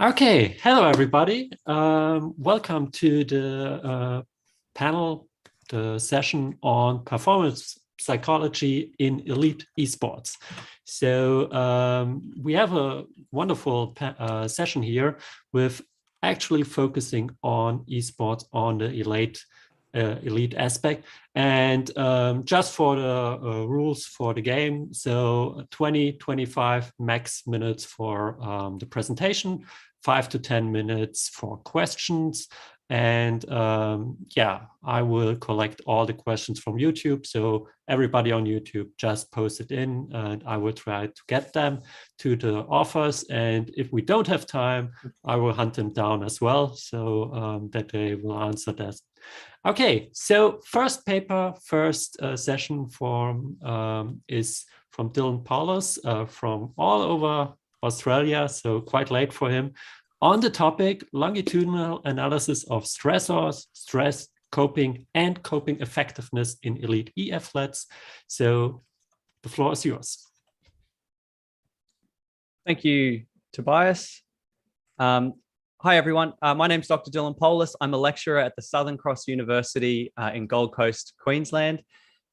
Okay, hello everybody. Welcome to the panel, the session on performance psychology in elite esports. So we have a wonderful session here with actually focusing on esports on the elite aspect. And just for the rules for the game, so 20-25 max minutes for the presentation, 5 to 10 minutes for questions. And yeah, I will collect all the questions from YouTube. So everybody on YouTube just post it in and I will try to get them to the authors. And if we don't have time, I will hunt them down as well so that they will answer that. Okay, so first session is from Dylan Poulus from all over Australia, so quite late for him, on the topic longitudinal analysis of stressors, stress, coping, and coping effectiveness in elite e-athletes. So the floor is yours. Thank you, Tobias. Hi, everyone. My name is Dr. Dylan Poulus. I'm a lecturer at the Southern Cross University in Gold Coast, Queensland.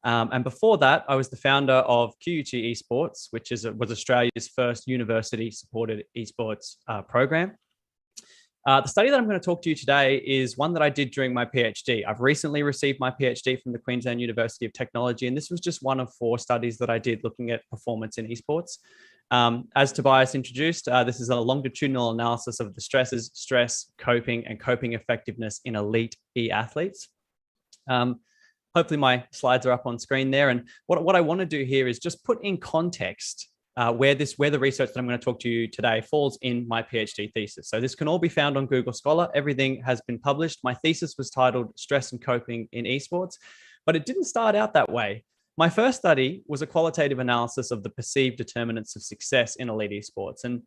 And before that, I was the founder of QUT Esports, which was Australia's first university-supported esports program. The study that I'm going to talk to you today is one that I did during my PhD. I've recently received my PhD from the Queensland University of Technology, and this was just one of 4 studies that I did looking at performance in esports. As Tobias introduced, this is a longitudinal analysis of the stresses, stress, coping, and coping effectiveness in elite e-athletes. Hopefully my slides are up on screen there. And what I want to do here is just put in context where the research that I'm going to talk to you today falls in my PhD thesis. So this can all be found on Google Scholar. Everything has been published. My thesis was titled Stress and Coping in Esports, but it didn't start out that way. My first study was a qualitative analysis of the perceived determinants of success in elite esports. And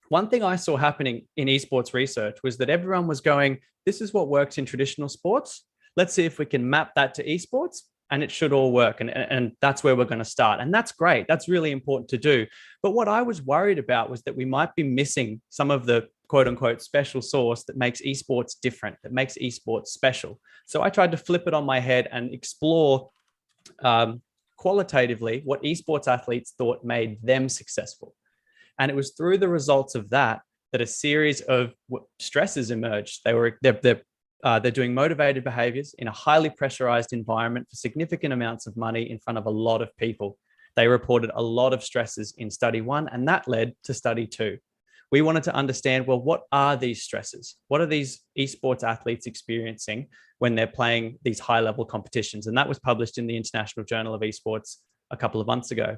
one thing I saw happening in esports research was that everyone was going, this is what works in traditional sports. Let's see if we can map that to esports and it should all work. And that's where we're going to start. And that's great. That's really important to do. But what I was worried about was that we might be missing some of the quote unquote special sauce that makes esports different, that makes esports special. So I tried to flip it on my head and explore qualitatively what esports athletes thought made them successful. And it was through the results of that a series of stresses emerged. They're doing motivated behaviors in a highly pressurized environment for significant amounts of money in front of a lot of people. They reported a lot of stresses in study 1, and that led to study 2. We wanted to understand, well, what are these stresses? What are these esports athletes experiencing when they're playing these high-level competitions? And that was published in the International Journal of Esports a couple of months ago.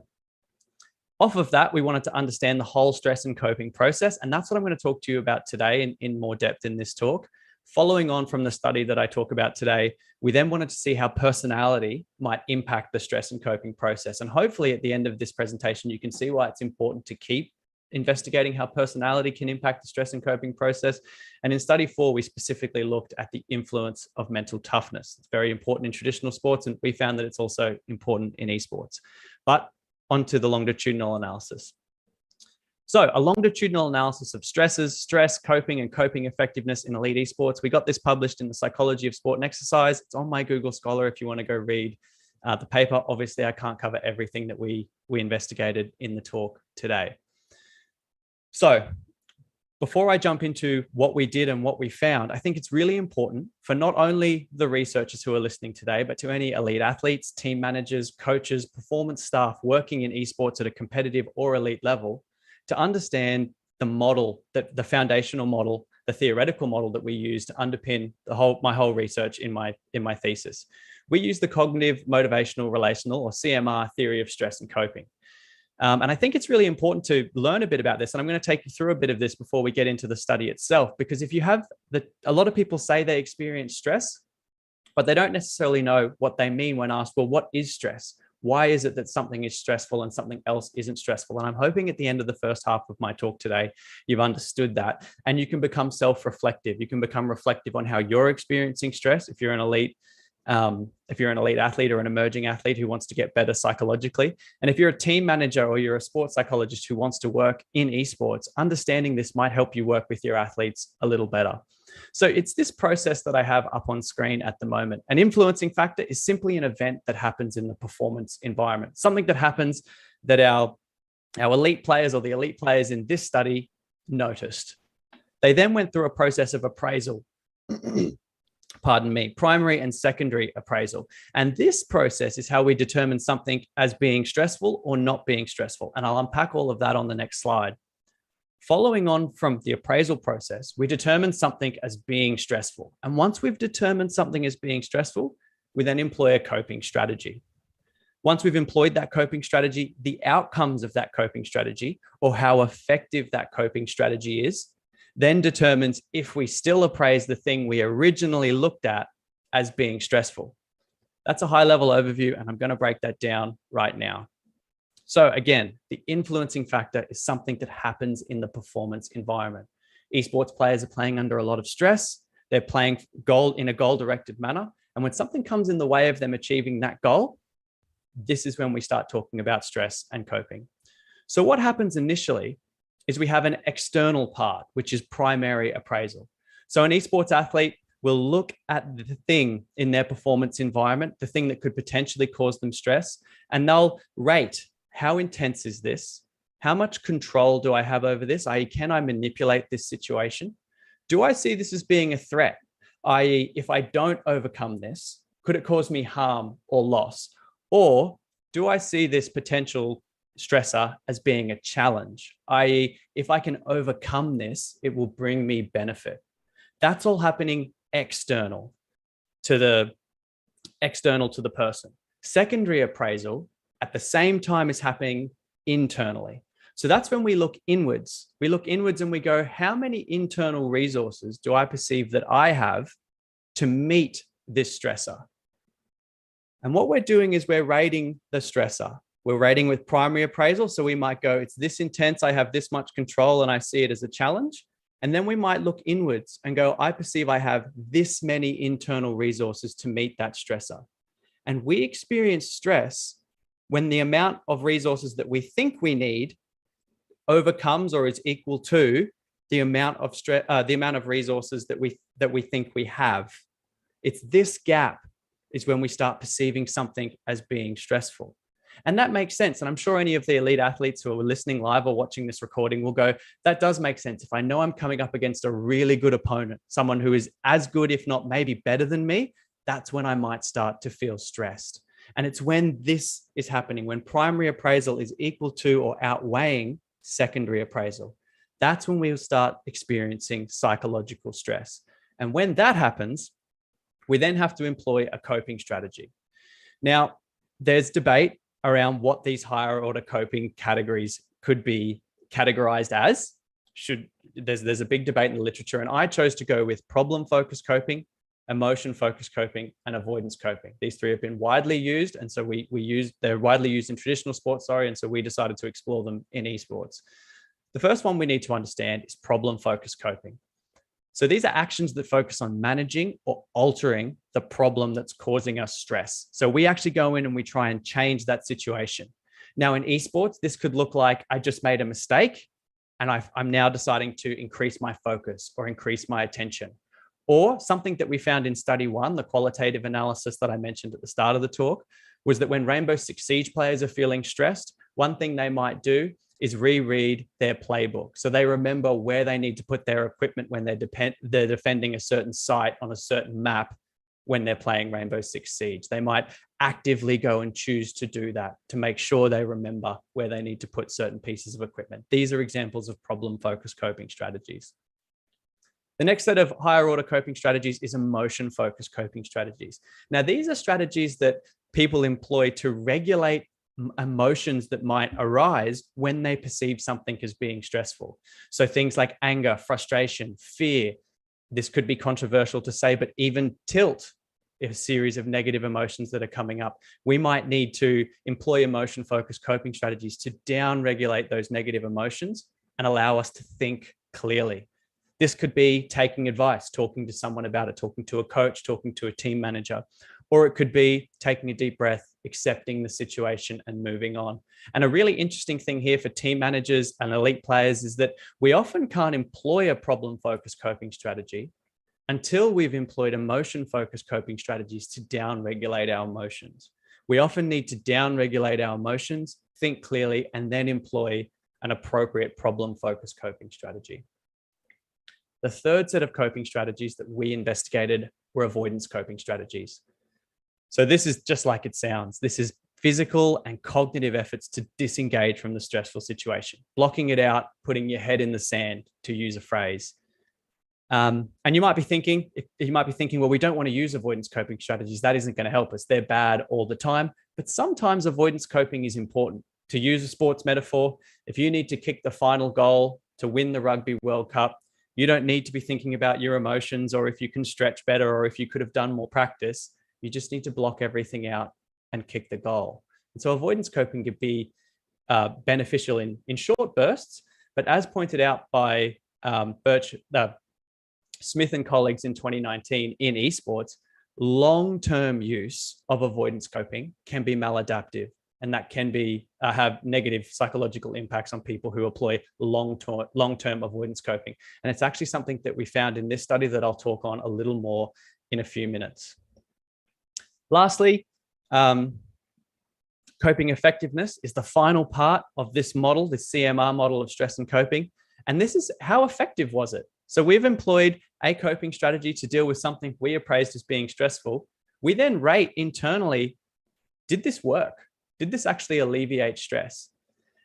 Off of that, we wanted to understand the whole stress and coping process, and that's what I'm going to talk to you about today in more depth in this talk. Following on from the study that I talk about today, we then wanted to see how personality might impact the stress and coping process. And hopefully at the end of this presentation, you can see why it's important to keep investigating how personality can impact the stress and coping process. And in study 4, we specifically looked at the influence of mental toughness. It's very important in traditional sports, and we found that it's also important in esports. But onto the longitudinal analysis. So a longitudinal analysis of stresses, stress, coping, and coping effectiveness in elite esports. We got this published in the Psychology of Sport and Exercise. It's on my Google Scholar if you want to go read the paper. Obviously, I can't cover everything that we investigated in the talk today. So before I jump into what we did and what we found, I think it's really important for not only the researchers who are listening today, but to any elite athletes, team managers, coaches, performance staff working in esports at a competitive or elite level to understand the model, the foundational model, the theoretical model that we use to underpin my whole research in my thesis. We use the cognitive, motivational, relational, or CMR theory of stress and coping. And I think it's really important to learn a bit about this. And I'm going to take you through a bit of this before we get into the study itself, because if you have a lot of people say they experience stress, but they don't necessarily know what they mean when asked, well, what is stress? Why is it that something is stressful and something else isn't stressful? And I'm hoping at the end of the first half of my talk today, you've understood that and you can become self-reflective. You can become reflective on how you're experiencing stress if you're an elite if you're an elite athlete or an emerging athlete who wants to get better psychologically. And if you're a team manager or you're a sports psychologist who wants to work in esports, understanding this might help you work with your athletes a little better. So it's this process that I have up on screen at the moment. An influencing factor is simply an event that happens in the performance environment, something that happens that our elite players or the elite players in this study noticed. They then went through a process of appraisal, pardon me, primary and secondary appraisal. And this process is how we determine something as being stressful or not being stressful. And I'll unpack all of that on the next slide. Following on from the appraisal process, we determine something as being stressful. And once we've determined something as being stressful, we then employ a coping strategy. Once we've employed that coping strategy, the outcomes of that coping strategy or how effective that coping strategy is then determines if we still appraise the thing we originally looked at as being stressful. That's a high-level overview, and I'm going to break that down right now. So again, the influencing factor is something that happens in the performance environment. Esports players are playing under a lot of stress. They're playing in a goal-directed manner. And when something comes in the way of them achieving that goal, this is when we start talking about stress and coping. So what happens initially is we have an external part, which is primary appraisal. So an esports athlete will look at the thing in their performance environment, the thing that could potentially cause them stress, and they'll rate, how intense is this? How much control do I have over this? I.e., can I manipulate this situation? Do I see this as being a threat? I.e., if I don't overcome this, could it cause me harm or loss? Or do I see this potential stressor as being a challenge, i.e., if I can overcome this, it will bring me benefit. That's all happening external to the person. Secondary appraisal at the same time is happening internally. So that's when we look inwards. We look inwards and we go, how many internal resources do I perceive that I have to meet this stressor? And what we're doing is we're rating the stressor. We're rating with primary appraisal. So we might go, it's this intense, I have this much control, and I see it as a challenge. And then we might look inwards and go, I perceive I have this many internal resources to meet that stressor. And we experience stress when the amount of resources that we think we need overcomes or is equal to the amount of resources that we think we have. It's this gap is when we start perceiving something as being stressful. And that makes sense. And I'm sure any of the elite athletes who are listening live or watching this recording will go, that does make sense. If I know I'm coming up against a really good opponent, someone who is as good, if not maybe better than me, that's when I might start to feel stressed. And it's when this is happening, when primary appraisal is equal to or outweighing secondary appraisal. That's when we'll start experiencing psychological stress. And when that happens, we then have to employ a coping strategy. Now, there's debate around what these higher order coping categories could be categorized as. There's a big debate in the literature, and I chose to go with problem-focused coping, emotion-focused coping, and avoidance coping. These three have been widely used, and so they're widely used in traditional sports, and so we decided to explore them in esports. The first one we need to understand is problem-focused coping. So these are actions that focus on managing or altering the problem that's causing us stress. So we actually go in and we try and change that situation. Now in esports, this could look like I just made a mistake and I'm now deciding to increase my focus or increase my attention. Or something that we found in study 1, the qualitative analysis that I mentioned at the start of the talk, was that when Rainbow Six Siege players are feeling stressed, one thing they might do is reread their playbook. So they remember where they need to put their equipment when they're defending a certain site on a certain map when they're playing Rainbow Six Siege. They might actively go and choose to do that to make sure they remember where they need to put certain pieces of equipment. These are examples of problem-focused coping strategies. The next set of higher order coping strategies is emotion-focused coping strategies. Now, these are strategies that people employ to regulate emotions that might arise when they perceive something as being stressful. So things like anger, frustration, fear. This could be controversial to say, but even tilt, a series of negative emotions that are coming up. We might need to employ emotion-focused coping strategies to down-regulate those negative emotions and allow us to think clearly. This could be taking advice, talking to someone about it, talking to a coach, talking to a team manager, or it could be taking a deep breath, accepting the situation and moving on. And a really interesting thing here for team managers and elite players is that we often can't employ a problem-focused coping strategy until we've employed emotion-focused coping strategies to down-regulate our emotions. We often need to down-regulate our emotions, think clearly, and then employ an appropriate problem-focused coping strategy. The third set of coping strategies that we investigated were avoidance coping strategies. So this is just like it sounds. This is physical and cognitive efforts to disengage from the stressful situation, blocking it out, putting your head in the sand, to use a phrase. And you might be thinking, well, we don't want to use avoidance coping strategies. That isn't going to help us. They're bad all the time. But sometimes avoidance coping is important. To use a sports metaphor, if you need to kick the final goal to win the Rugby World Cup, you don't need to be thinking about your emotions or if you can stretch better or if you could have done more practice. You just need to block everything out and kick the goal. And so avoidance coping could be beneficial in short bursts, but as pointed out by Smith and colleagues in 2019 in esports, long-term use of avoidance coping can be maladaptive, and that can be have negative psychological impacts on people who employ long-term avoidance coping. And it's actually something that we found in this study that I'll talk on a little more in a few minutes. Lastly, coping effectiveness is the final part of this model, this CMR model of stress and coping. And this is how effective was it? So we've employed a coping strategy to deal with something we appraised as being stressful. We then rate internally, did this work? Did this actually alleviate stress?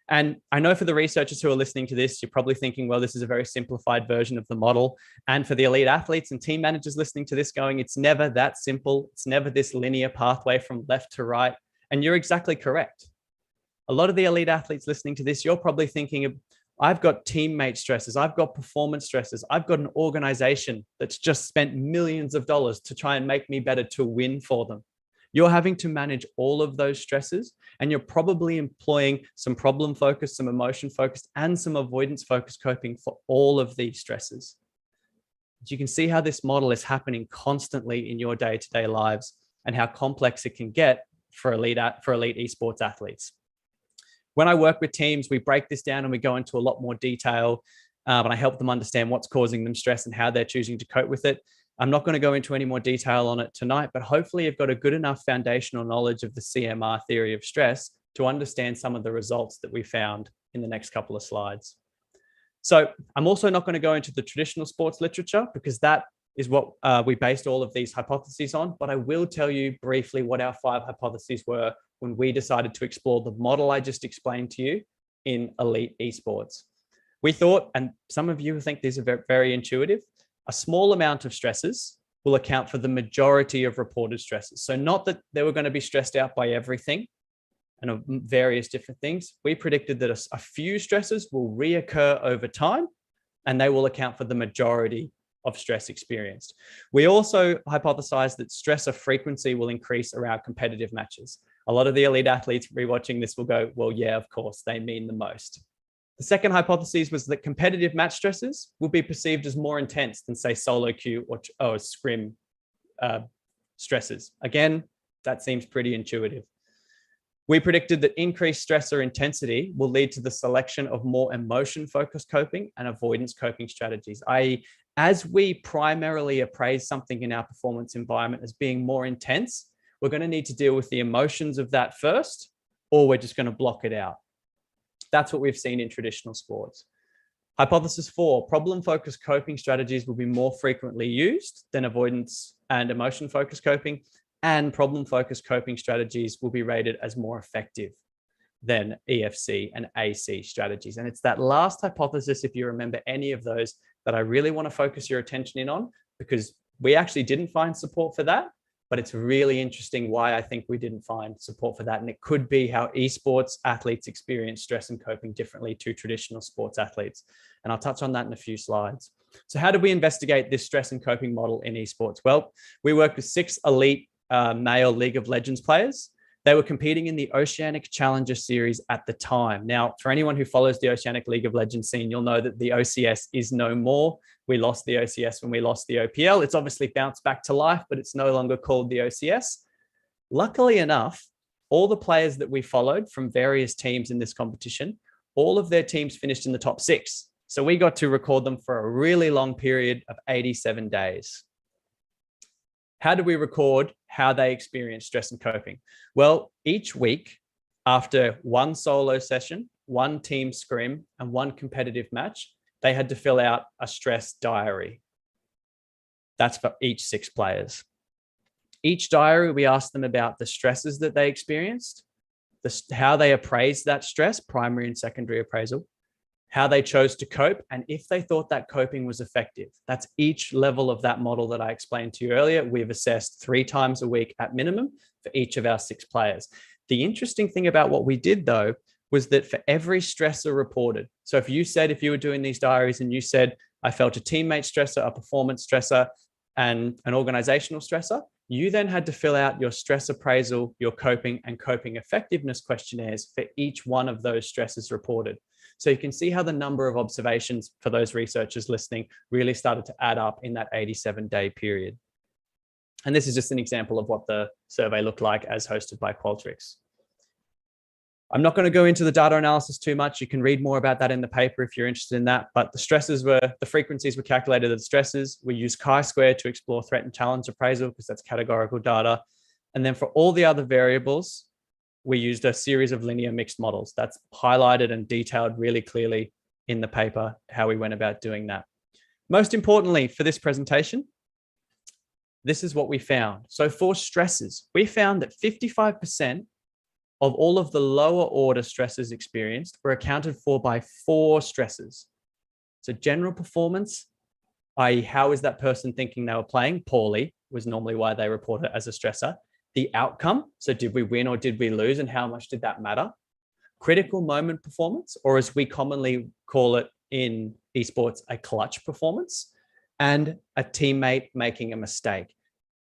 And I know for the researchers who are listening to this, you're probably thinking, well, this is a very simplified version of the model. And for the elite athletes and team managers listening to this going, it's never that simple. It's never this linear pathway from left to right. And you're exactly correct. A lot of the elite athletes listening to this, you're probably thinking, I've got teammate stresses, I've got performance stresses, I've got an organization that's just spent millions of dollars to try and make me better to win for them. You're having to manage all of those stresses, and you're probably employing some problem focused, some emotion focused, and some avoidance focused coping for all of these stresses. You can see how this model is happening constantly in your day-to-day lives and how complex it can get for elite esports athletes. When I work with teams, we break this down and we go into a lot more detail, and I help them understand what's causing them stress and how they're choosing to cope with it. I'm not going to go into any more detail on it tonight, but hopefully you've got a good enough foundational knowledge of the CMR theory of stress to understand some of the results that we found in the next couple of slides. So I'm also not going to go into the traditional sports literature because that is what we based all of these hypotheses on, but I will tell you briefly what our 5 hypotheses were when we decided to explore the model I just explained to you in elite esports. We thought, and some of you think these are very, very intuitive, a small amount of stresses will account for the majority of reported stresses. So not that they were going to be stressed out by everything and various different things. We predicted that a few stresses will reoccur over time, and they will account for the majority of stress experienced. We also hypothesized that stressor frequency will increase around competitive matches. A lot of the elite athletes rewatching this will go, well, yeah, of course, they mean the most. The second hypothesis was that competitive match stresses will be perceived as more intense than, say, solo queue or scrim stresses. Again, that seems pretty intuitive. We predicted that increased stressor intensity will lead to the selection of more emotion-focused coping and avoidance coping strategies, i.e., as we primarily appraise something in our performance environment as being more intense, we're going to need to deal with the emotions of that first, or we're just going to block it out. That's what we've seen in traditional sports. Hypothesis 4, problem-focused coping strategies will be more frequently used than avoidance and emotion-focused coping, and problem-focused coping strategies will be rated as more effective than EFC and AC strategies. And it's that last hypothesis, if you remember any of those, that I really want to focus your attention in on, because we actually didn't find support for that. But it's really interesting why I think we didn't find support for that. And it could be how esports athletes experience stress and coping differently to traditional sports athletes. And I'll touch on that in a few slides. So how did we investigate this stress and coping model in esports? Well, we worked with 6 elite male League of Legends players. They were competing in the Oceanic Challenger Series at the time. Now, for anyone who follows the Oceanic League of Legends scene, you'll know that the OCS is no more. We lost the OCS when we lost the OPL. It's obviously bounced back to life, but it's no longer called the OCS. Luckily enough, all the players that we followed from various teams in this competition, all of their teams finished in the top 6. So we got to record them for a really long period of 87 days. How do we record how they experience stress and coping? Well, each week, after one solo session, one team scrim, and one competitive match, they had to fill out a stress diary. That's for each 6 players. Each diary, we asked them about the stresses that they experienced, how they appraised that stress, primary and secondary appraisal, how they chose to cope, and if they thought that coping was effective. That's each level of that model that I explained to you earlier. We've assessed 3 times a week at minimum for each of our 6 players. The interesting thing about what we did, though, was that for every stressor reported, so if you were doing these diaries and you said, I felt a teammate stressor, a performance stressor, and an organizational stressor, you then had to fill out your stress appraisal, your coping, and coping effectiveness questionnaires for each one of those stresses reported. So you can see how the number of observations for those researchers listening really started to add up in that 87-day period. And this is just an example of what the survey looked like as hosted by Qualtrics. I'm not going to go into the data analysis too much. You can read more about that in the paper if you're interested in that. But the frequencies were calculated as stresses. We used chi-square to explore threat and challenge appraisal because that's categorical data. And then for all the other variables, we used a series of linear mixed models. That's highlighted and detailed really clearly in the paper, how we went about doing that. Most importantly for this presentation, this is what we found. So for stresses, we found that 55% of all of the lower order stresses experienced were accounted for by 4 stresses. So general performance, i.e. how is that person thinking they were playing poorly, was normally why they report it as a stressor. The outcome, so did we win or did we lose and how much did that matter? Critical moment performance, or as we commonly call it in esports, a clutch performance, and a teammate making a mistake.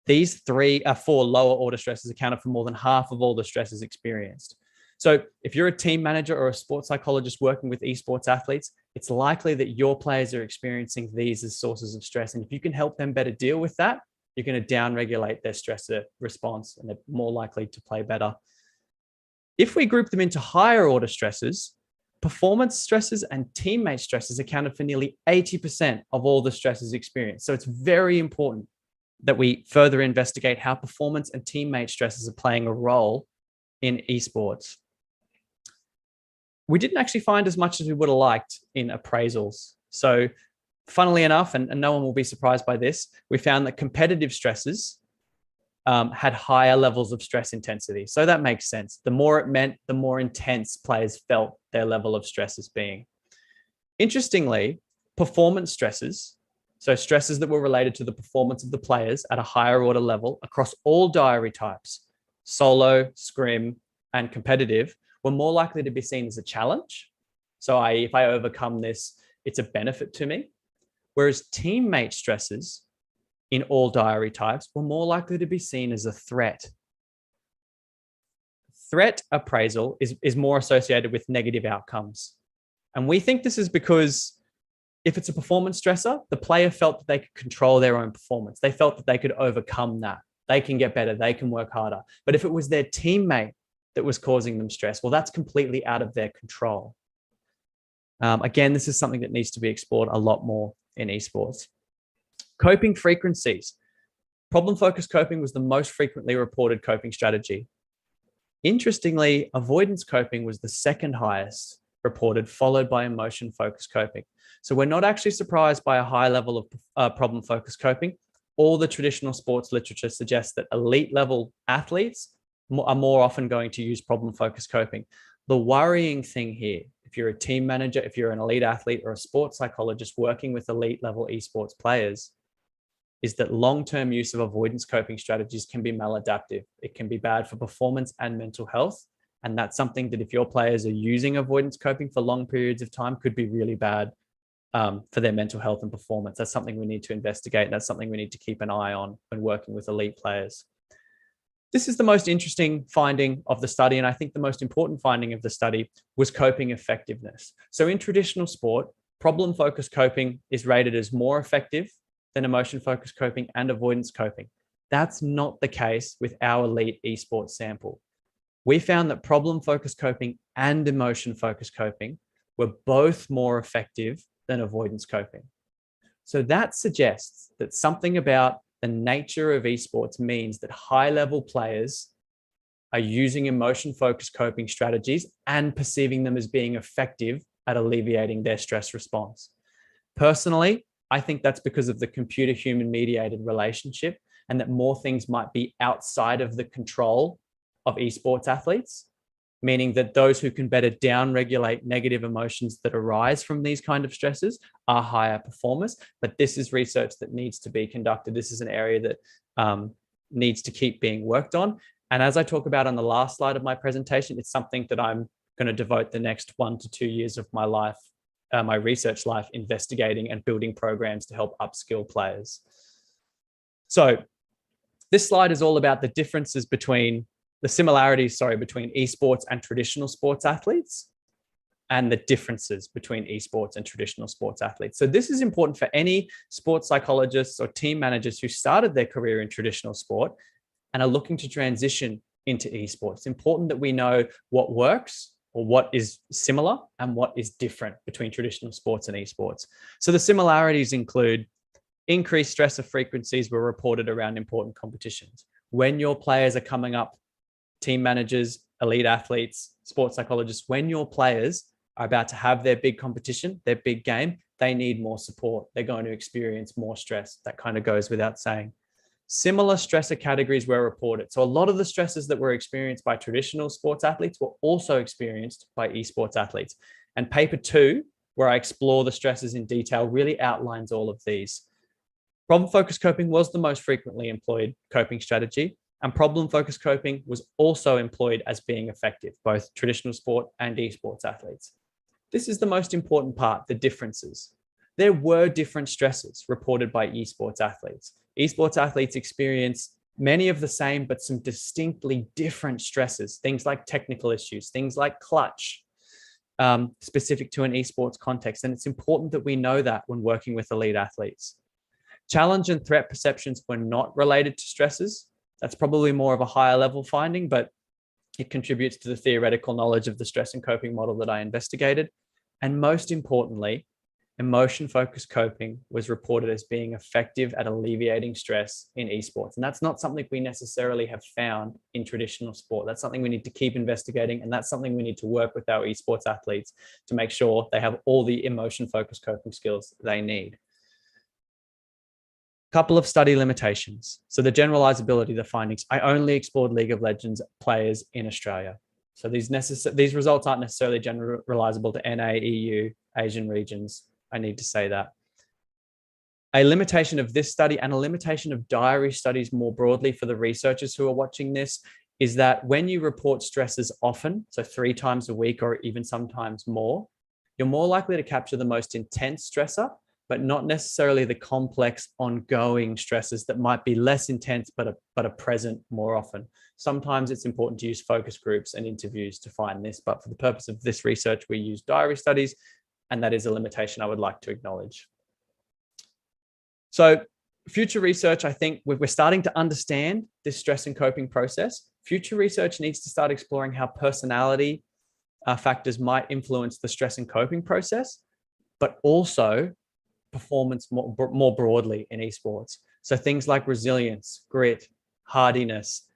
These 4 lower order stresses accounted for more than half of all the stresses experienced. So if you're a team manager or a sports psychologist working with esports athletes, it's likely that your players are experiencing these as sources of stress. And if you can help them better deal with that, you're going to downregulate their stressor response and they're more likely to play better. If we group them into higher order stresses, performance stresses and teammate stresses accounted for nearly 80% of all the stresses experienced. So it's very important that we further investigate how performance and teammate stresses are playing a role in esports. We didn't actually find as much as we would have liked in appraisals. So funnily enough, and no one will be surprised by this, we found that competitive stresses had higher levels of stress intensity. So that makes sense. The more it meant, the more intense players felt their level of stress as being. Interestingly, performance stresses, so stresses that were related to the performance of the players at a higher order level across all diary types, solo, scrim, and competitive, were more likely to be seen as a challenge. So if I overcome this, it's a benefit to me. Whereas teammate stresses in all diary types were more likely to be seen as a threat. Threat appraisal is more associated with negative outcomes. And we think this is because if it's a performance stressor, the player felt that they could control their own performance. They felt that they could overcome that. They can get better. They can work harder. But if it was their teammate that was causing them stress, well, that's completely out of their control. Again, this is something that needs to be explored a lot more in esports. Coping frequencies. Problem-focused coping was the most frequently reported coping strategy. Interestingly, avoidance coping was the second highest reported, followed by emotion-focused coping. So we're not actually surprised by a high level of problem-focused coping. All the traditional sports literature suggests that elite level athletes are more often going to use problem-focused coping. The worrying thing here, if you're a team manager, if you're an elite athlete or a sports psychologist working with elite level esports players, is that long-term use of avoidance coping strategies can be maladaptive. It can be bad for performance and mental health. And that's something that if your players are using avoidance coping for long periods of time could be really bad for their mental health and performance. That's something we need to investigate. That's something we need to keep an eye on when working with elite players. This is the most interesting finding of the study. And I think the most important finding of the study was coping effectiveness. So in traditional sport, problem-focused coping is rated as more effective than emotion-focused coping and avoidance coping. That's not the case with our elite esports sample. We found that problem-focused coping and emotion-focused coping were both more effective than avoidance coping. So that suggests that something about the nature of esports means that high-level players are using emotion-focused coping strategies and perceiving them as being effective at alleviating their stress response. Personally, I think that's because of the computer-human mediated relationship, and that more things might be outside of the control of esports athletes, meaning that those who can better down-regulate negative emotions that arise from these kind of stresses are higher performers. But this is research that needs to be conducted. This is an area that needs to keep being worked on. And as I talk about on the last slide of my presentation, it's something that I'm going to devote the next 1 to 2 years of my life, my research life, investigating and building programs to help upskill players. So this slide is all about the differences between the similarities, between esports and traditional sports athletes, and the differences between esports and traditional sports athletes. So this is important for any sports psychologists or team managers who started their career in traditional sport and are looking to transition into esports. It's important that we know what works, or what is similar, and what is different between traditional sports and esports. So the similarities include increased stressor frequencies were reported around important competitions. When your players are coming up, team managers, elite athletes, sports psychologists, when your players are about to have their big competition, their big game, they need more support. They're going to experience more stress. That kind of goes without saying. Similar stressor categories were reported. So a lot of the stresses that were experienced by traditional sports athletes were also experienced by esports athletes. And paper 2, where I explore the stresses in detail, really outlines all of these. Problem-focused coping was the most frequently employed coping strategy, and problem-focused coping was also employed as being effective, both traditional sport and esports athletes. This is the most important part, the differences. There were different stresses reported by esports athletes. Esports athletes experience many of the same, but some distinctly different stresses, things like technical issues, things like clutch, specific to an esports context. And it's important that we know that when working with elite athletes. Challenge and threat perceptions were not related to stresses. That's probably more of a higher level finding, but it contributes to the theoretical knowledge of the stress and coping model that I investigated. And most importantly, emotion-focused coping was reported as being effective at alleviating stress in esports. And that's not something we necessarily have found in traditional sport. That's something we need to keep investigating. And that's something we need to work with our esports athletes to make sure they have all the emotion-focused coping skills they need. Couple of study limitations. So the generalizability, the findings. I only explored League of Legends players in Australia. So these results aren't necessarily generalizable to NA, EU, Asian regions. I need to say that. A limitation of this study, and a limitation of diary studies more broadly for the researchers who are watching this, is that when you report stresses often, so 3 times a week or even sometimes more, you're more likely to capture the most intense stressor, but not necessarily the complex ongoing stresses that might be less intense, but are present more often. Sometimes it's important to use focus groups and interviews to find this, but for the purpose of this research, we use diary studies, and that is a limitation I would like to acknowledge. So future research, I think we're starting to understand this stress and coping process. Future research needs to start exploring how personality factors might influence the stress and coping process, but also performance more broadly in esports. So things like resilience, grit, hardiness,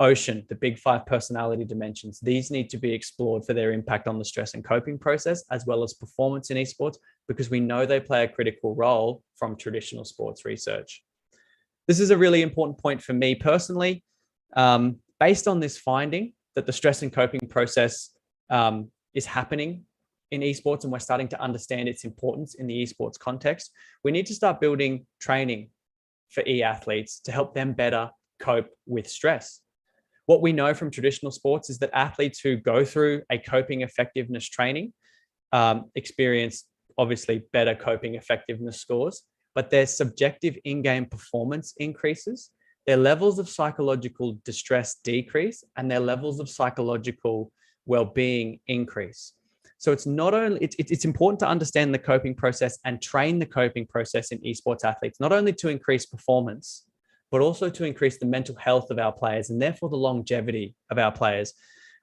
ocean, the big 5 personality dimensions, these need to be explored for their impact on the stress and coping process, as well as performance in esports, because we know they play a critical role from traditional sports research. This is a really important point for me personally. Based on this finding that the stress and coping process is happening in esports, and we're starting to understand its importance in the esports context, we need to start building training for e-athletes to help them better cope with stress. What we know from traditional sports is that athletes who go through a coping effectiveness training experience obviously better coping effectiveness scores, but their subjective in-game performance increases, their levels of psychological distress decrease, and their levels of psychological well-being increase. So it's not only, it's important to understand the coping process and train the coping process in esports athletes, not only to increase performance, but also to increase the mental health of our players and therefore the longevity of our players.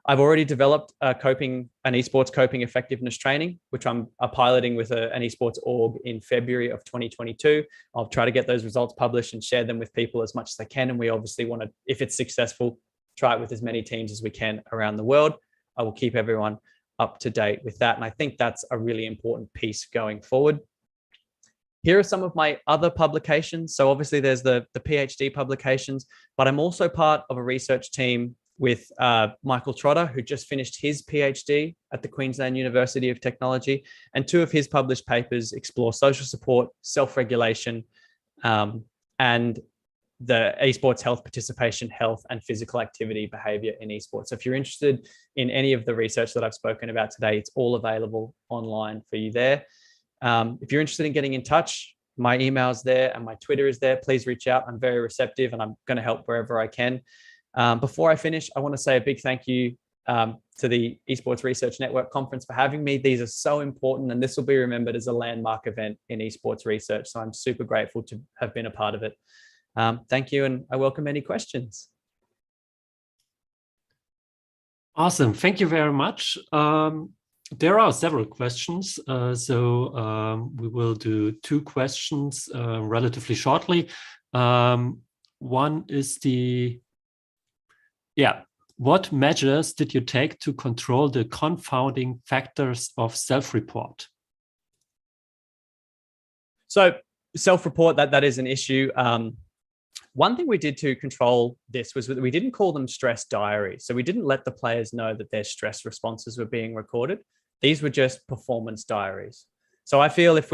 I've already developed an esports coping effectiveness training, which I'm piloting with an esports org in February of 2022. I'll try to get those results published and share them with people as much as I can. And we obviously want to, if it's successful, try it with as many teams as we can around the world. I will keep everyone up to date with that. And I think that's a really important piece going forward. Here are some of my other publications. So obviously there's the PhD publications, but I'm also part of a research team with Michael Trotter, who just finished his PhD at the Queensland University of Technology. And 2 of his published papers explore social support, self-regulation, and the esports health, participation, health, and physical activity behavior in esports. So if you're interested in any of the research that I've spoken about today, it's all available online for you there. If you're interested in getting in touch, my email's there and my Twitter is there. Please reach out. I'm very receptive and I'm going to help wherever I can. Before I finish, I want to say a big thank you to the Esports Research Network Conference for having me. These are so important, and this will be remembered as a landmark event in esports research. So I'm super grateful to have been a part of it. Thank you, and I welcome any questions. Awesome. Thank you very much. There are several questions, so we will do 2 questions relatively shortly. One is what measures did you take to control the confounding factors of self-report? So self-report, that is an issue. One thing we did to control this was that we didn't call them stress diaries. So we didn't let the players know that their stress responses were being recorded. These were just performance diaries. So I feel if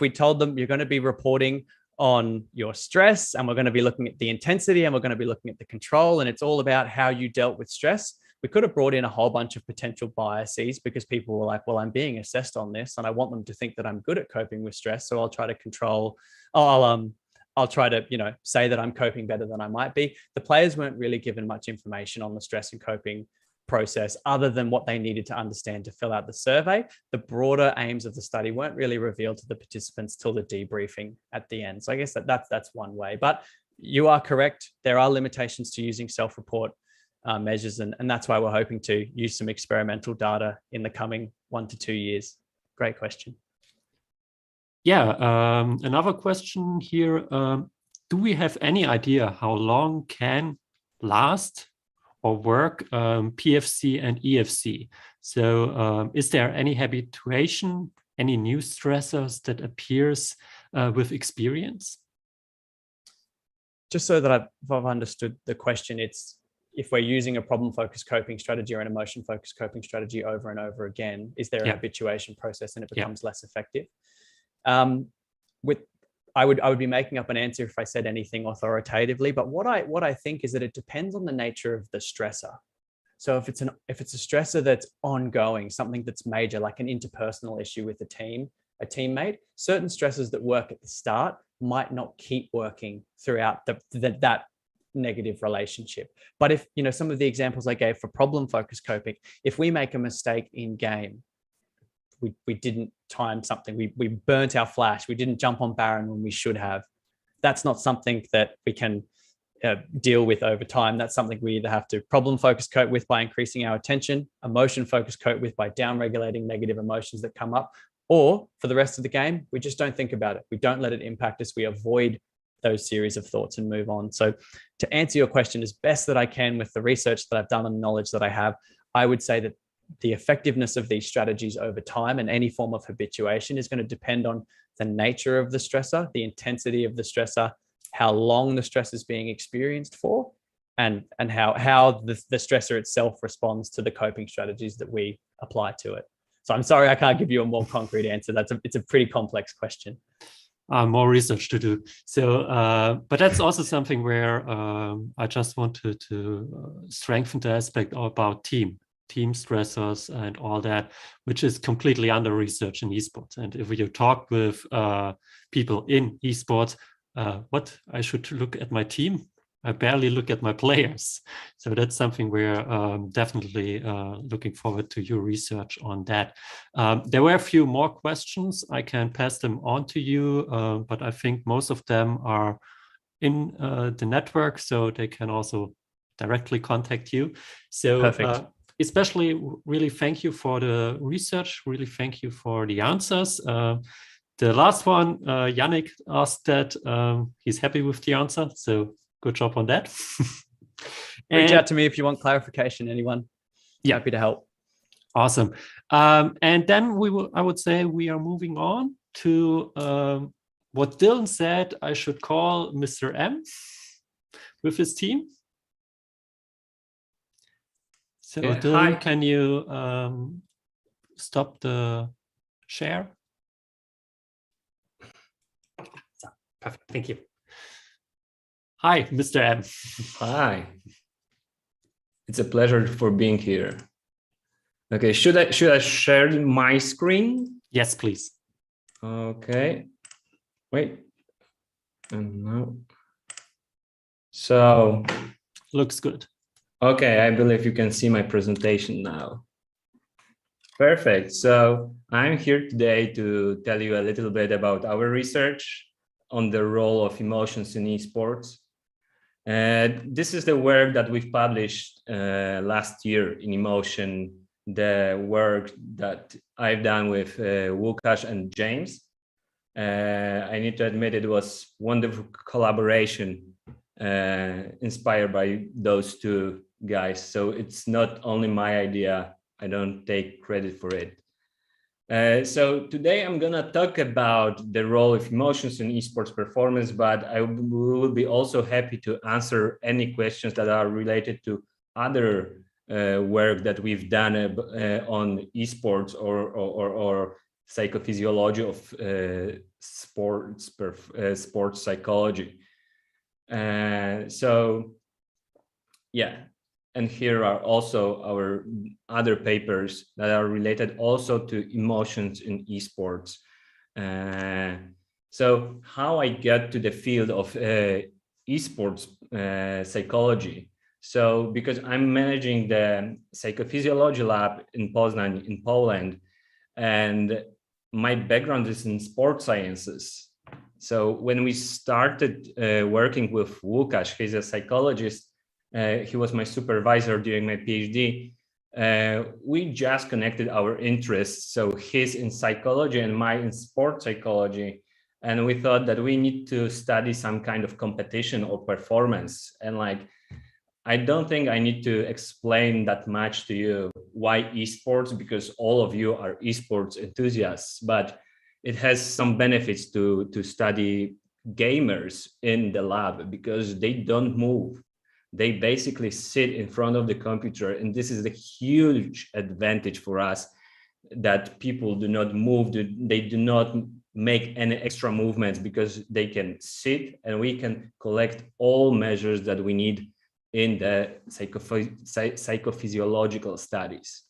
we told them you're going to be reporting on your stress and we're going to be looking at the intensity and we're going to be looking at the control and it's all about how you dealt with stress, we could have brought in a whole bunch of potential biases because people were like, well, I'm being assessed on this and I want them to think that I'm good at coping with stress. So I'll try to control, I'll try to, say that I'm coping better than I might be. The players weren't really given much information on the stress and coping process other than what they needed to understand to fill out the survey. The broader aims of the study weren't really revealed to the participants till the debriefing at the end. So I guess that's one way, but you are correct. There are limitations to using self-report measures. And that's why we're hoping to use some experimental data in the coming 1 to 2 years. Great question. Yeah, another question here. Do we have any idea how long can last or work PFC and EFC? So is there any habituation, any new stressors that appears with experience? Just so that I've understood the question, it's if we're using a problem-focused coping strategy or an emotion-focused coping strategy over and over again, is there an habituation process and it becomes less effective? I would be making up an answer if I said anything authoritatively, but what I think is that it depends on the nature of the stressor. So if it's a stressor that's ongoing, something that's major, like an interpersonal issue with a teammate, certain stressors that work at the start might not keep working throughout that negative relationship. But if, some of the examples I gave for problem-focused coping, if we make a mistake in game, we didn't time something, we burnt our flash, we didn't jump on Baron when we should have, that's not something that we can deal with over time. That's something we either have to problem-focused cope with by increasing our attention, emotion-focused cope with by down-regulating negative emotions that come up, or for the rest of the game, we just don't think about it. We don't let it impact us. We avoid those series of thoughts and move on. So to answer your question as best that I can with the research that I've done and the knowledge that I have, I would say that the effectiveness of these strategies over time and any form of habituation is going to depend on the nature of the stressor, the intensity of the stressor, how long the stress is being experienced for, and how the stressor itself responds to the coping strategies that we apply to it. So I'm sorry, I can't give you a more concrete answer. It's a pretty complex question. More research to do. So, but that's also something where I just wanted to strengthen the aspect about team stressors and all that, which is completely under research in esports. And if you talk with people in esports, what I should look at my team, I barely look at my players. So that's something we're definitely looking forward to your research on that. There were a few more questions. I can pass them on to you, but I think most of them are in the network, so they can also directly contact you. So Perfect. especially really thank you for the research, really thank you for the answers. The last one, Yannick asked that he's happy with the answer, so good job on that. Reach out to me if you want clarification, anyone. Yeah. Happy to help. Awesome. And then I would say we are moving on to what Dylan said I should call Mr. M with his team. So Yeah, Dylan, hi. can you stop the share? So, perfect, thank you. Hi, Mr. M. Hi. It's a pleasure for being here. Okay, should I share my screen? Yes, please. Okay. Wait. And now. So. Looks good. Okay, I believe you can see my presentation now. Perfect. So I'm here today to tell you a little bit about our research on the role of emotions in esports. This is the work that we've published last year in Emotion, the work that I've done with Łukasz and James. I need to admit it was wonderful collaboration inspired by those two guys. So it's not only my idea. I don't take credit for it. So today I'm gonna talk about the role of emotions in esports performance, but I will be also happy to answer any questions that are related to other work that we've done on esports or psychophysiology of sports psychology. So yeah. And here are also our other papers that are related also to emotions in esports. So how I get to the field of esports psychology. So because I'm managing the psychophysiology lab in Poznań in Poland, and my background is in sports sciences. So when we started working with Łukasz, he's a psychologist, he was my supervisor during my PhD. We just connected our interests. So his in psychology and my in sports psychology. And we thought that we need to study some kind of competition or performance. And I don't think I need to explain that much to you why esports, because all of you are esports enthusiasts, but it has some benefits to study gamers in the lab because they don't move. They basically sit in front of the computer, and this is a huge advantage for us that people do not move, they do not make any extra movements because they can sit and we can collect all measures that we need in the psychophysiological studies.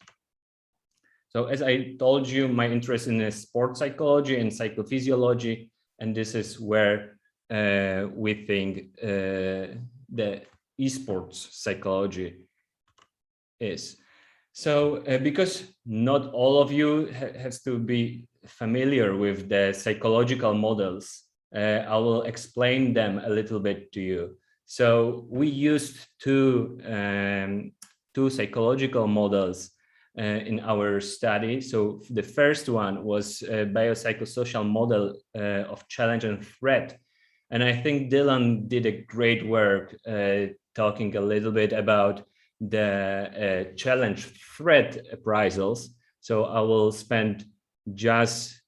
So as I told you, my interest in sports psychology and psychophysiology, and this is where we think the esports psychology is. So because not all of you has to be familiar with the psychological models, I will explain them a little bit to you. So we used two psychological models in our study. So the first one was a biopsychosocial model of challenge and threat. And I think Dylan did a great work talking a little bit about the challenge threat appraisals. So I will spend just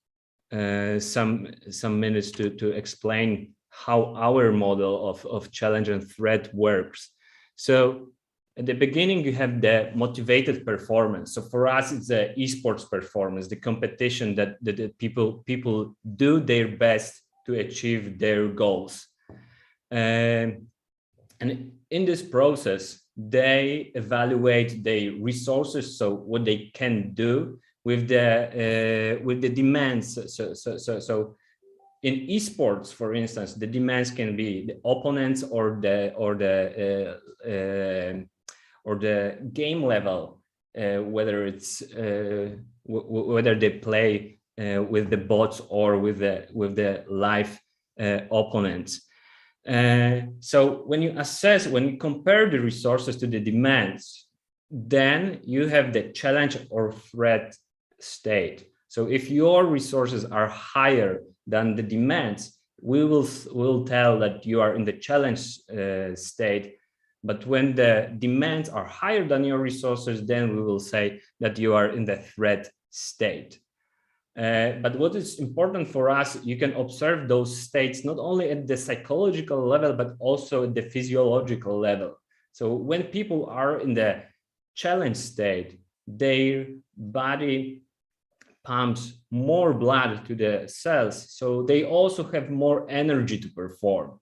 some minutes to explain how our model of challenge and threat works. So at the beginning, you have the motivated performance. So for us, it's the esports performance, the competition that people do their best to achieve their goals. And in this process, they evaluate their resources, so what they can do with the demands. So in esports, for instance, the demands can be the opponents or the game level, whether it's whether they play with the bots or with the live opponents. So when you compare the resources to the demands, then you have the challenge or threat state. So if your resources are higher than the demands, we'll tell that you are in the challenge state. But when the demands are higher than your resources, then we will say that you are in the threat state. But what is important for us, you can observe those states not only at the psychological level, but also at the physiological level. So when people are in the challenge state, their body pumps more blood to the cells, so they also have more energy to perform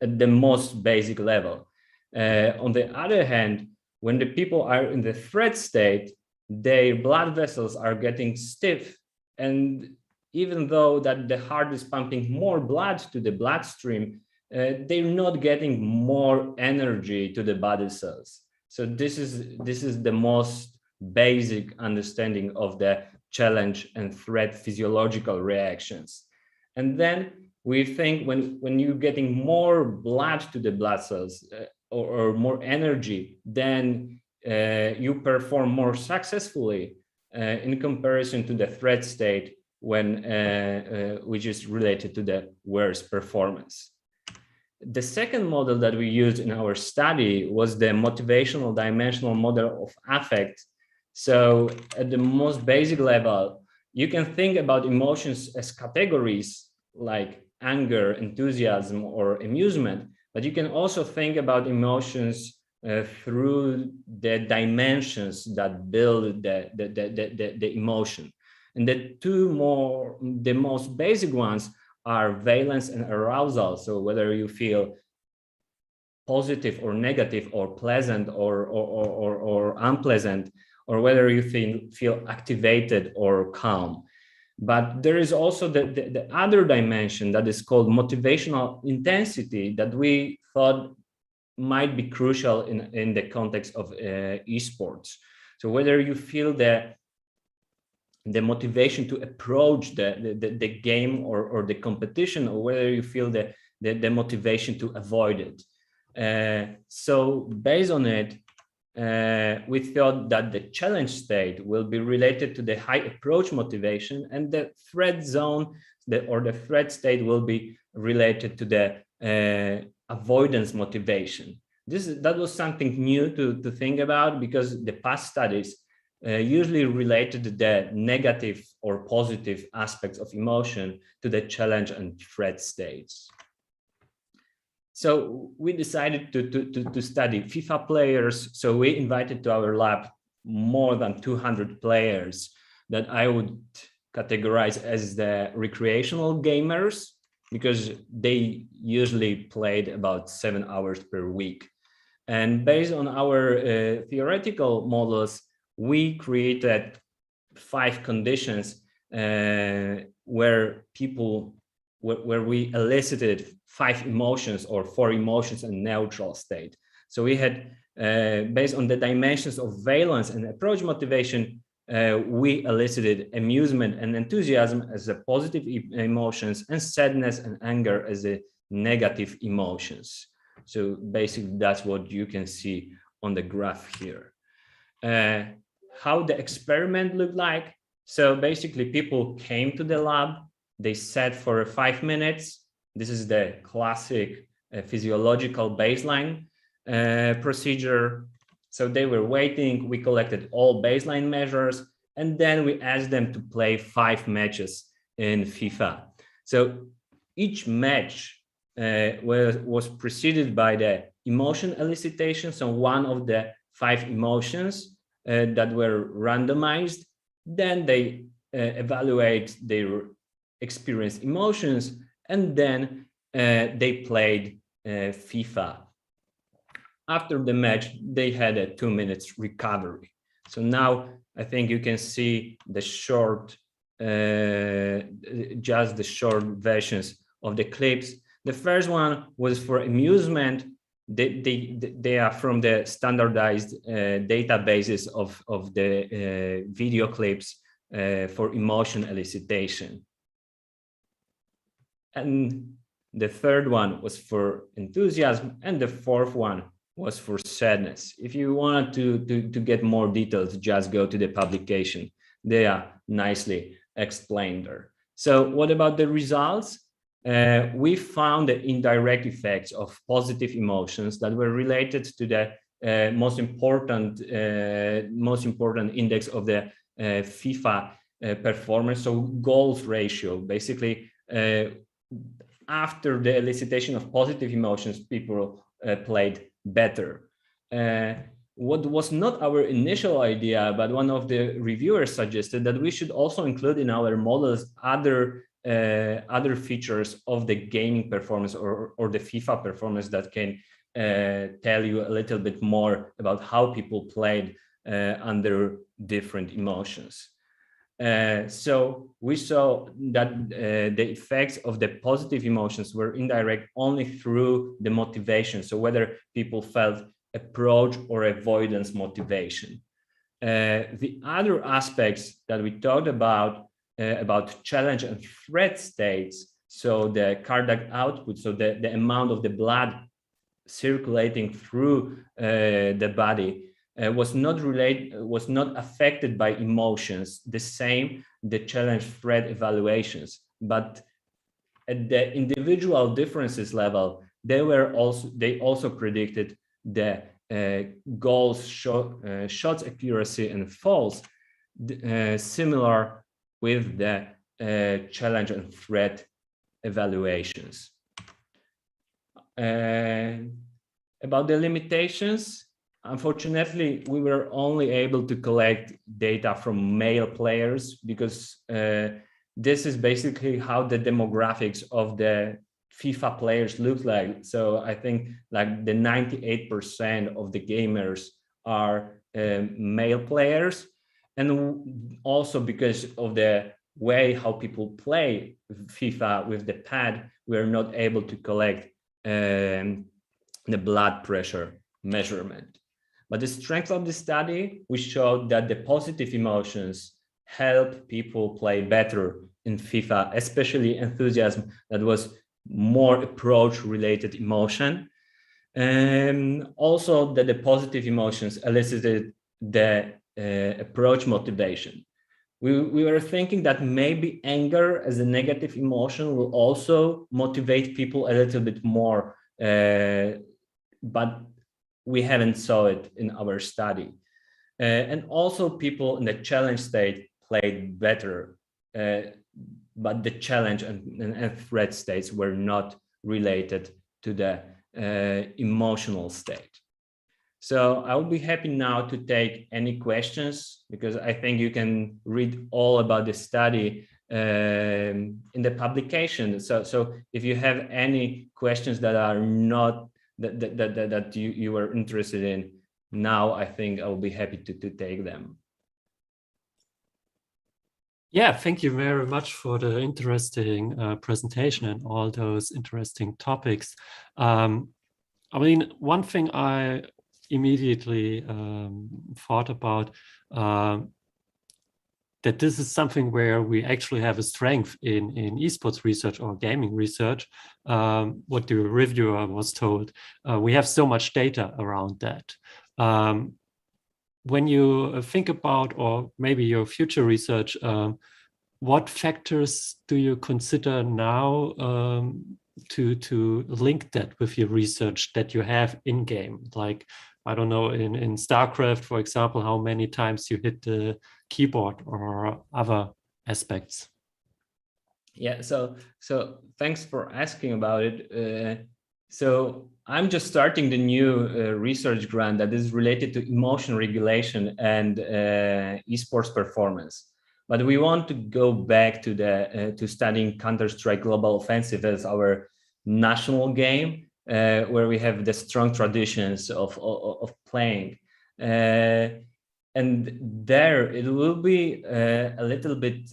at the most basic level. On the other hand, when the people are in the threat state, their blood vessels are getting stiff, and even though that the heart is pumping more blood to the bloodstream, they're not getting more energy to the body cells. So this is the most basic understanding of the challenge and threat physiological reactions. And then we think when you're getting more blood to the blood cells or more energy, then you perform more successfully in comparison to the threat state, when which is related to the worse performance. The second model that we used in our study was the motivational dimensional model of affect. So at the most basic level, you can think about emotions as categories like anger, enthusiasm, or amusement, but you can also think about emotions through the dimensions that build the emotion. And the most basic ones are valence and arousal. So whether you feel positive or negative, or pleasant or unpleasant, or whether you feel activated or calm. But there is also the other dimension that is called motivational intensity, that we thought might be crucial in the context of esports. So whether you feel the motivation to approach the game or the competition, or whether you feel the motivation to avoid it. So based on it, we thought that the challenge state will be related to the high approach motivation, and the threat zone or the threat state will be related to the avoidance motivation. That was something new to think about, because the past studies usually related the negative or positive aspects of emotion to the challenge and threat states. So we decided to study FIFA players. So we invited to our lab more than 200 players that I would categorize as the recreational gamers, because they usually played about 7 hours per week. And based on our theoretical models, we created 5 conditions where we elicited 5 emotions or 4 emotions in neutral state. So we had, based on the dimensions of valence and approach motivation, we elicited amusement and enthusiasm as the positive emotions, and sadness and anger as the negative emotions. So basically, that's what you can see on the graph here. How the experiment looked like. So basically, people came to the lab, they sat for 5 minutes. This is the classic physiological baseline procedure. So they were waiting, we collected all baseline measures, and then we asked them to play 5 matches in FIFA. So each match was preceded by the emotion elicitation, so one of the 5 emotions that were randomized. Then they evaluate their experienced emotions, and then they played FIFA. After the match, they had a 2 minutes recovery. So now I think you can see the short, just the short versions of the clips. The first one was for amusement. They are from the standardized databases of the video clips for emotion elicitation. And The third one was for enthusiasm, and the fourth one was for sadness. If you wanted to get more details, just go to the publication. They are nicely explained there. So what about the results? We found the indirect effects of positive emotions that were related to the most important index of the FIFA performance, so goals ratio. Basically, after the elicitation of positive emotions, people played better. What was not our initial idea, but one of the reviewers suggested that we should also include in our models other features of the gaming performance or the FIFA performance that can tell you a little bit more about how people played under different emotions. So we saw that the effects of the positive emotions were indirect only through the motivation. So whether people felt approach or avoidance motivation. The other aspects that we talked about challenge and threat states, so the cardiac output, so the amount of the blood circulating through the body, was not affected by emotions, the same the challenge threat evaluations, but at the individual differences level, they also predicted the goals, shots accuracy and falls, similar with the challenge and threat evaluations. About the limitations, unfortunately, we were only able to collect data from male players because this is basically how the demographics of the FIFA players look like. So I think like the 98% of the gamers are male players. And also because of the way how people play FIFA with the pad, we're not able to collect the blood pressure measurement. But the strength of the study, we showed that the positive emotions help people play better in FIFA, especially enthusiasm, that was more approach-related emotion. And also that the positive emotions elicited the approach motivation. We were thinking that maybe anger as a negative emotion will also motivate people a little bit more, but we haven't saw it in our study. And also people in the challenge state played better, but the challenge and threat states were not related to the emotional state. So I will be happy now to take any questions, because I think you can read all about the study in the publication. So if you have any questions that are not that you were interested in now, I think I will be happy to take them. Yeah, thank you very much for the interesting presentation and all those interesting topics. I mean, one thing I immediately thought about, that this is something where we actually have a strength in esports research or gaming research. What the reviewer was told, we have so much data around that. When you think about, or maybe your future research, what factors do you consider now to link that with your research that you have in game? Like, I don't know, in StarCraft, for example, how many times you hit the keyboard or other aspects? Yeah, so thanks for asking about it. So I'm just starting the new research grant that is related to emotion regulation and esports performance. But we want to go back to to studying Counter-Strike Global Offensive as our national game, where we have the strong traditions of playing. And there it will be a little bit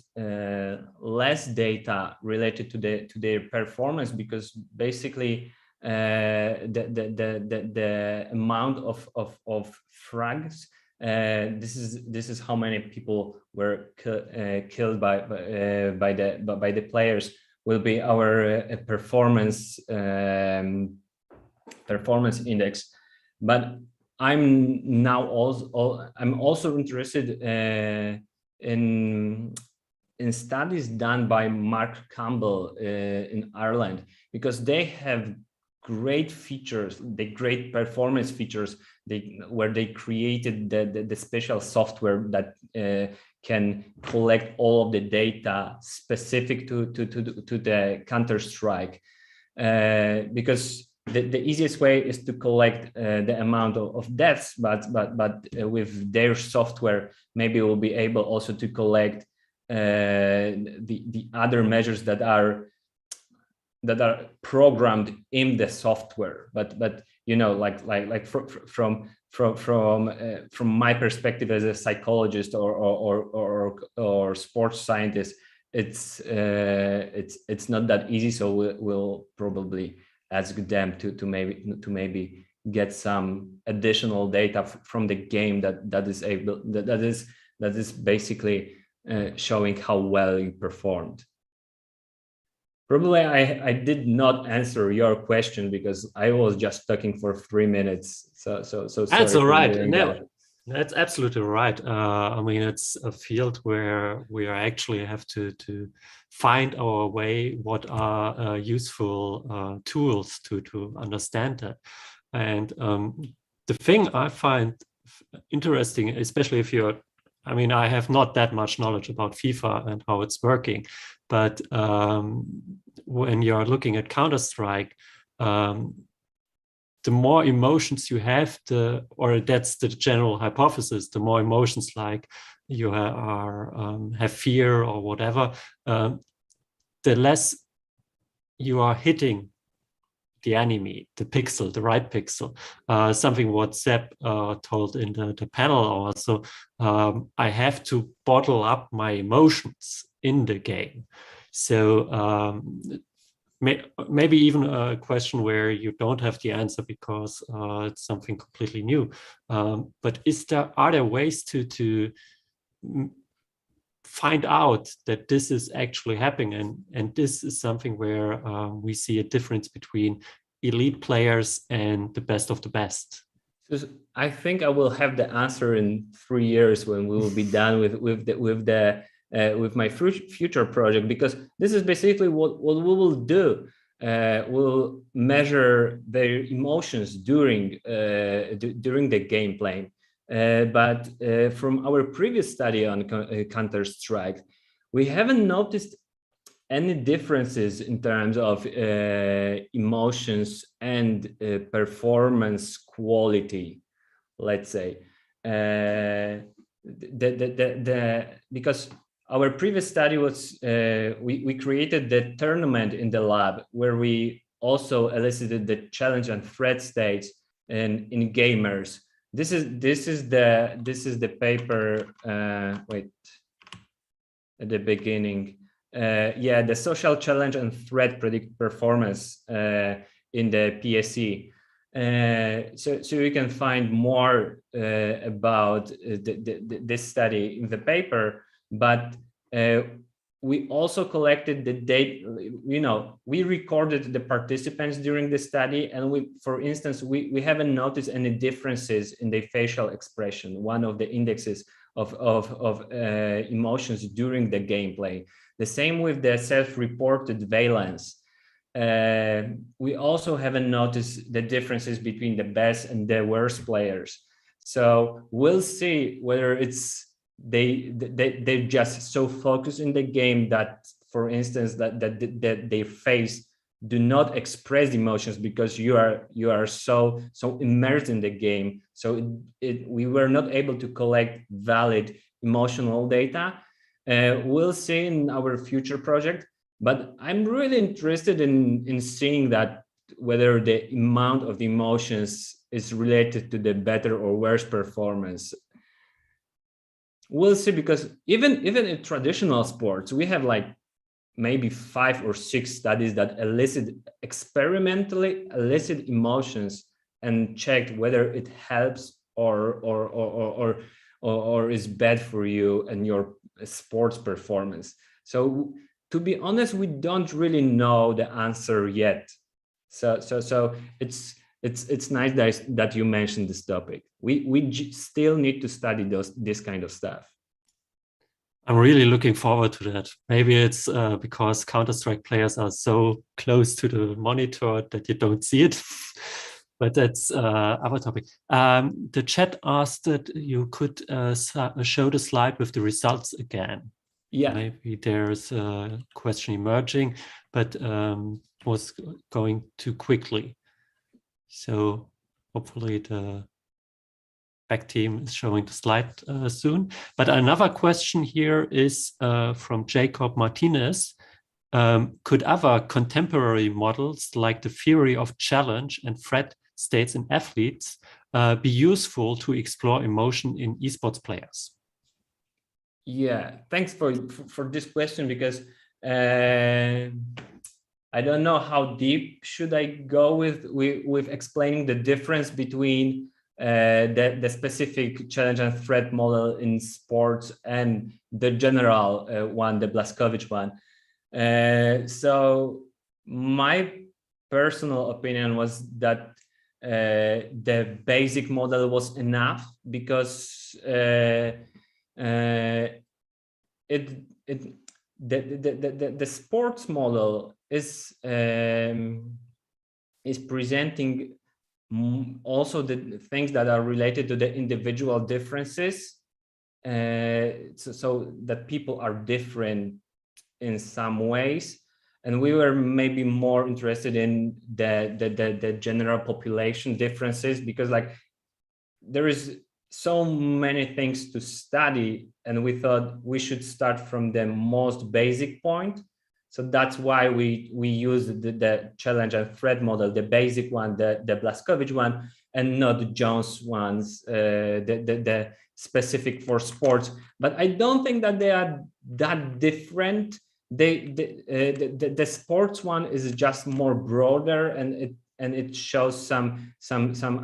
less data related to their performance, because basically the amount of frags, this is how many people were killed by the players, will be our performance index. But I'm now also interested in studies done by Mark Campbell in Ireland, because they have great features, the great performance features, where they created the special software that can collect all of the data specific to the Counter-Strike, because the easiest way is to collect the amount of deaths, but with their software, maybe we'll be able also to collect the other measures that are programmed in the software. But you know, like from my perspective as a psychologist or sports scientist, it's not that easy. So we'll probably ask them to maybe get some additional data from the game that is basically showing how well you performed. Probably I did not answer your question because I was just talking for 3 minutes. So that's all right. No, that's absolutely right. I mean, it's a field where we actually have to find our way. What are useful tools to understand that? And the thing I find interesting, especially if you're, I mean, I have not that much knowledge about FIFA and how it's working, but when you're looking at Counter-Strike, the more emotions you have, or that's the general hypothesis, the more emotions like you have fear or whatever, the less you are hitting the enemy, the right pixel. Something what Sepp told in the panel also, I have to bottle up my emotions in the game. So maybe even a question where you don't have the answer because it's something completely new. But are there ways to find out that this is actually happening, and this is something where we see a difference between elite players and the best of the best? So I think I will have the answer in 3 years when we will be done with my future project, because this is basically what we will do. We'll measure their emotions during the gameplay. But from our previous study on Counter-Strike, we haven't noticed any differences in terms of emotions and performance quality, let's say. Because our previous study was, we created the tournament in the lab where we also elicited the challenge and threat states in gamers. This is the paper. Wait, at the beginning, the social challenge and threat predict performance in the PFC. So you can find more about this study in the paper, but we also collected the data. You know, we recorded the participants during the study, and for instance, we haven't noticed any differences in the facial expression, one of the indexes of emotions during the gameplay. The same with the self-reported valence. We also haven't noticed the differences between the best and the worst players. So we'll see whether it's they're just so focused in the game that, for instance, that their face do not express emotions because you are so immersed in the game. So we were not able to collect valid emotional data. We'll see in our future project, but I'm really interested in seeing that whether the amount of the emotions is related to the better or worse performance. We'll see, because even in traditional sports, we have like maybe 5 or 6 studies that experimentally elicit emotions and checked whether it helps or is bad for you and your sports performance. So to be honest, we don't really know the answer yet. So it's nice that you mentioned this topic. We still need to study this kind of stuff. I'm really looking forward to that. Maybe it's because Counter-Strike players are so close to the monitor that you don't see it. But that's our topic. The chat asked that you could show the slide with the results again. Yeah. Maybe there's a question emerging, but was going too quickly. So hopefully the back team is showing the slide soon. But another question here is from Jacob Martinez. Could other contemporary models like the theory of challenge and threat states in athletes be useful to explore emotion in esports players? Yeah, thanks for this question, because I don't know how deep should I go with explaining the difference between the specific challenge and threat model in sports and the general one, the Błaszkowicz one. So my personal opinion was that the basic model was enough, because the sports model is presenting also the things that are related to the individual differences, so that people are different in some ways, and we were maybe more interested in the general population differences, because like there is so many things to study, and we thought we should start from the most basic point. So that's why we use the challenge and threat model, the basic one, the Błaszkowicz one, and not the Jones ones, the specific for sports. But I don't think that they are that different. The sports one is just more broader, and it shows some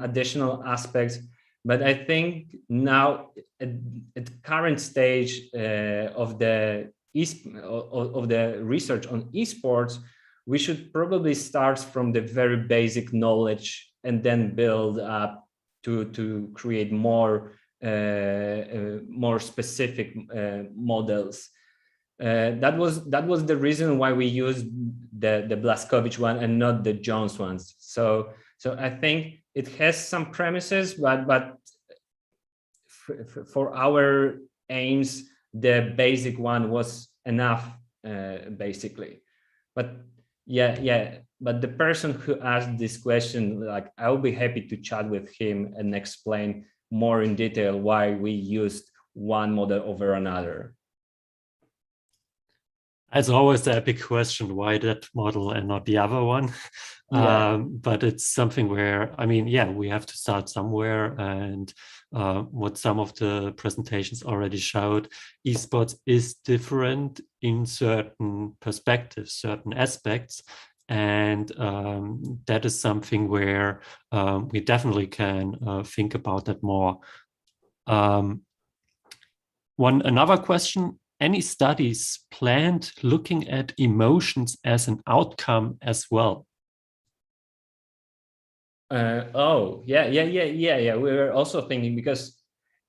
additional aspects. But I think now at current stage of the research on esports, we should probably start from the very basic knowledge and then build up to create more specific models. That was the reason why we used the Błaszkowicz one and not the Jones ones. So I think it has some premises, but for our aims, the basic one was enough, basically. But but the person who asked this question, like, I'll be happy to chat with him and explain more in detail why we used one model over another. It's always the epic question, why that model and not the other one? Yeah. But it's something where, I mean, yeah, we have to start somewhere. And what some of the presentations already showed, esports is different in certain perspectives, certain aspects. And that is something where we definitely can think about that more. Another question, any studies planned looking at emotions as an outcome as well? Oh, yeah. We were also thinking, because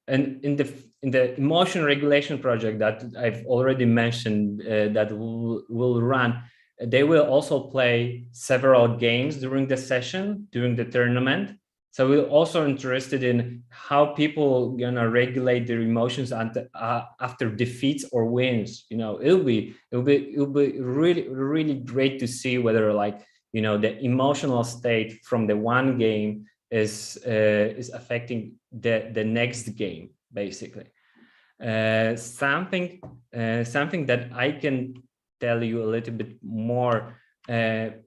in the emotion regulation project that I've already mentioned that will run, they will also play several games during the session, during the tournament. So we're also interested in how people gonna regulate their emotions after defeats or wins. You know, it'll be really great to see whether, like, you know, the emotional state from the one game is affecting the next game, basically. Something that I can tell you a little bit more.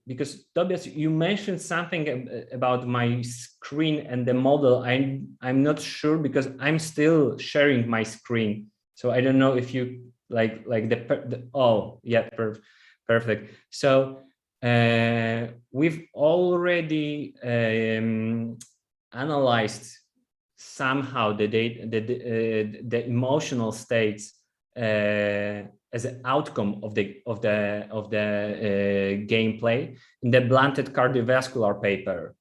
Because Tobias, you mentioned something about my screen and the model. I'm not sure, because I'm still sharing my screen, so I don't know if you like oh yeah, perfect. So we've already analyzed somehow the emotional states as an outcome of the gameplay in the blunted cardiovascular paper.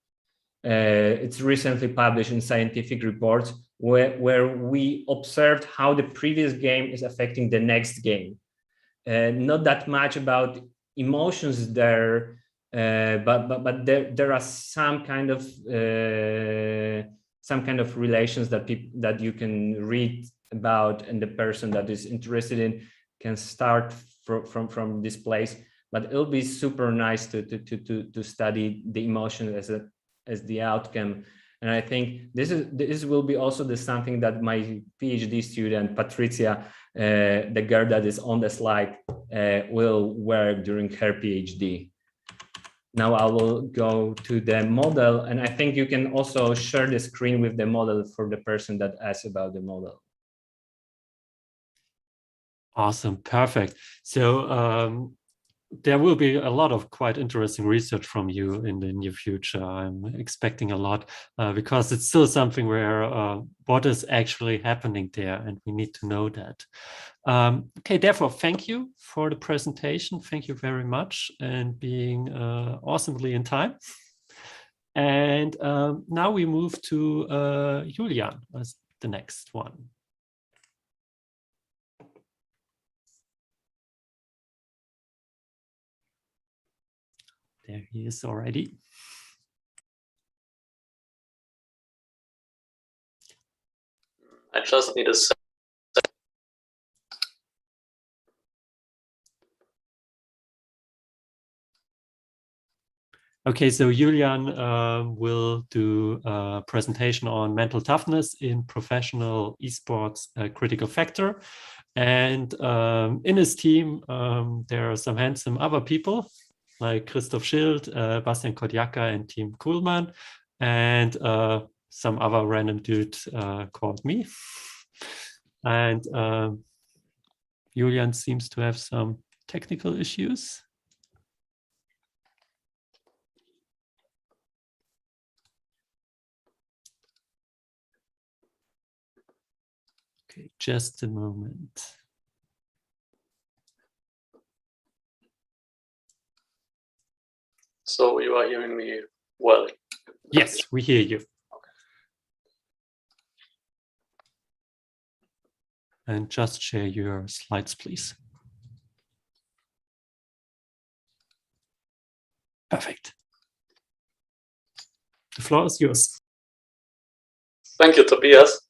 It's recently published in scientific reports where we observed how the previous game is affecting the next game. Not that much about emotions there, but there are some kind of relations that you can read about, and the person that is interested in can start from this place. But it'll be super nice to study the emotion as the outcome. And I think this will be also something that my PhD student Patricia, the girl that is on the slide, will work during her PhD. Now I will go to the model, and I think you can also share the screen with the model for the person that asks about the model. Awesome, perfect. So there will be a lot of quite interesting research from you in the near future. I'm expecting a lot because it's still something where what is actually happening there, and we need to know that. Okay, therefore, thank you for the presentation. Thank you very much, and being awesomely in time. And now we move to Julian as the next one. There he is already. I just need a second. Okay, so Julian will do a presentation on mental toughness in professional esports critical factor. And in his team, there are some handsome other people like Christoph Schild, Bastian Kodjaka, and Team Kuhlmann, and some other random dude called me. And Julian seems to have some technical issues. Okay, just a moment. So you are hearing me well? Yes, we hear you. Okay. And just share your slides, please. Perfect. The floor is yours. Thank you, Tobias.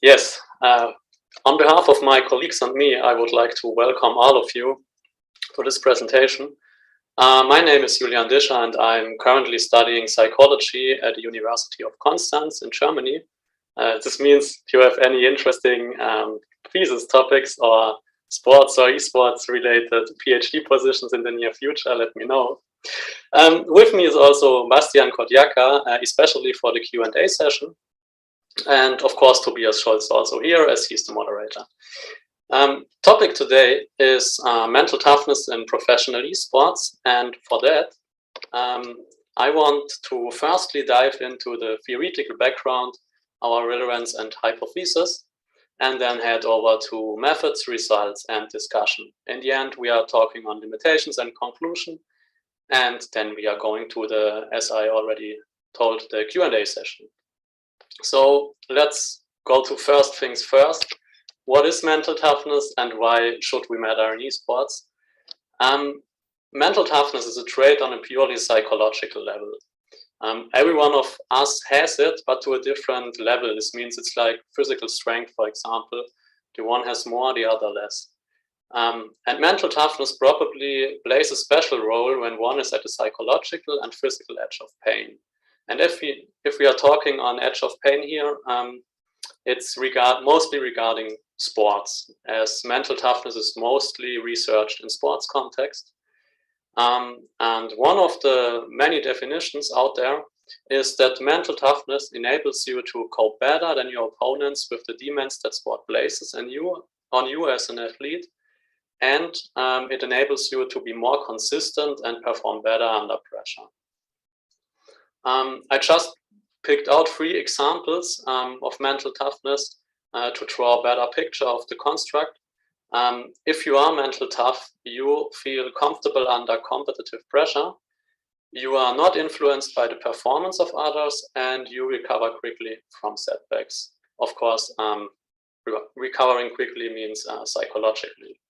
Yes, on behalf of my colleagues and me, I would like to welcome all of you to this presentation. My name is Julian Discher, and I'm currently studying psychology at the University of Constance in Germany. This means if you have any interesting thesis topics or sports or esports related PhD positions in the near future, let me know. With me is also Bastian Kodjaka, especially for the Q&A session. And of course, Tobias Scholz also here, as he's the moderator. Topic today is mental toughness in professional esports. And for that, I want to firstly dive into the theoretical background, our relevance and hypothesis, and then head over to methods, results, and discussion. In the end, we are talking on limitations and conclusion. And then we are going to the, as I already told, the Q&A session. So let's go to first things first. What is mental toughness and why should we matter in esports? Mental toughness is a trait on a purely psychological level. Every one of us has it, but to a different level. This means it's like physical strength, for example. The one has more, the other less. And mental toughness probably plays a special role when one is at a psychological and physical edge of pain. And if we are talking on edge of pain here, it's mostly regarding sports, as mental toughness is mostly researched in sports context. And one of the many definitions out there is that mental toughness enables you to cope better than your opponents with the demands that sport places on you as an athlete. And it enables you to be more consistent and perform better under pressure. I just picked out 3 examples of mental toughness to draw a better picture of the construct. If you are mental tough, you feel comfortable under competitive pressure, you are not influenced by the performance of others, and you recover quickly from setbacks. Of course, recovering quickly means psychologically.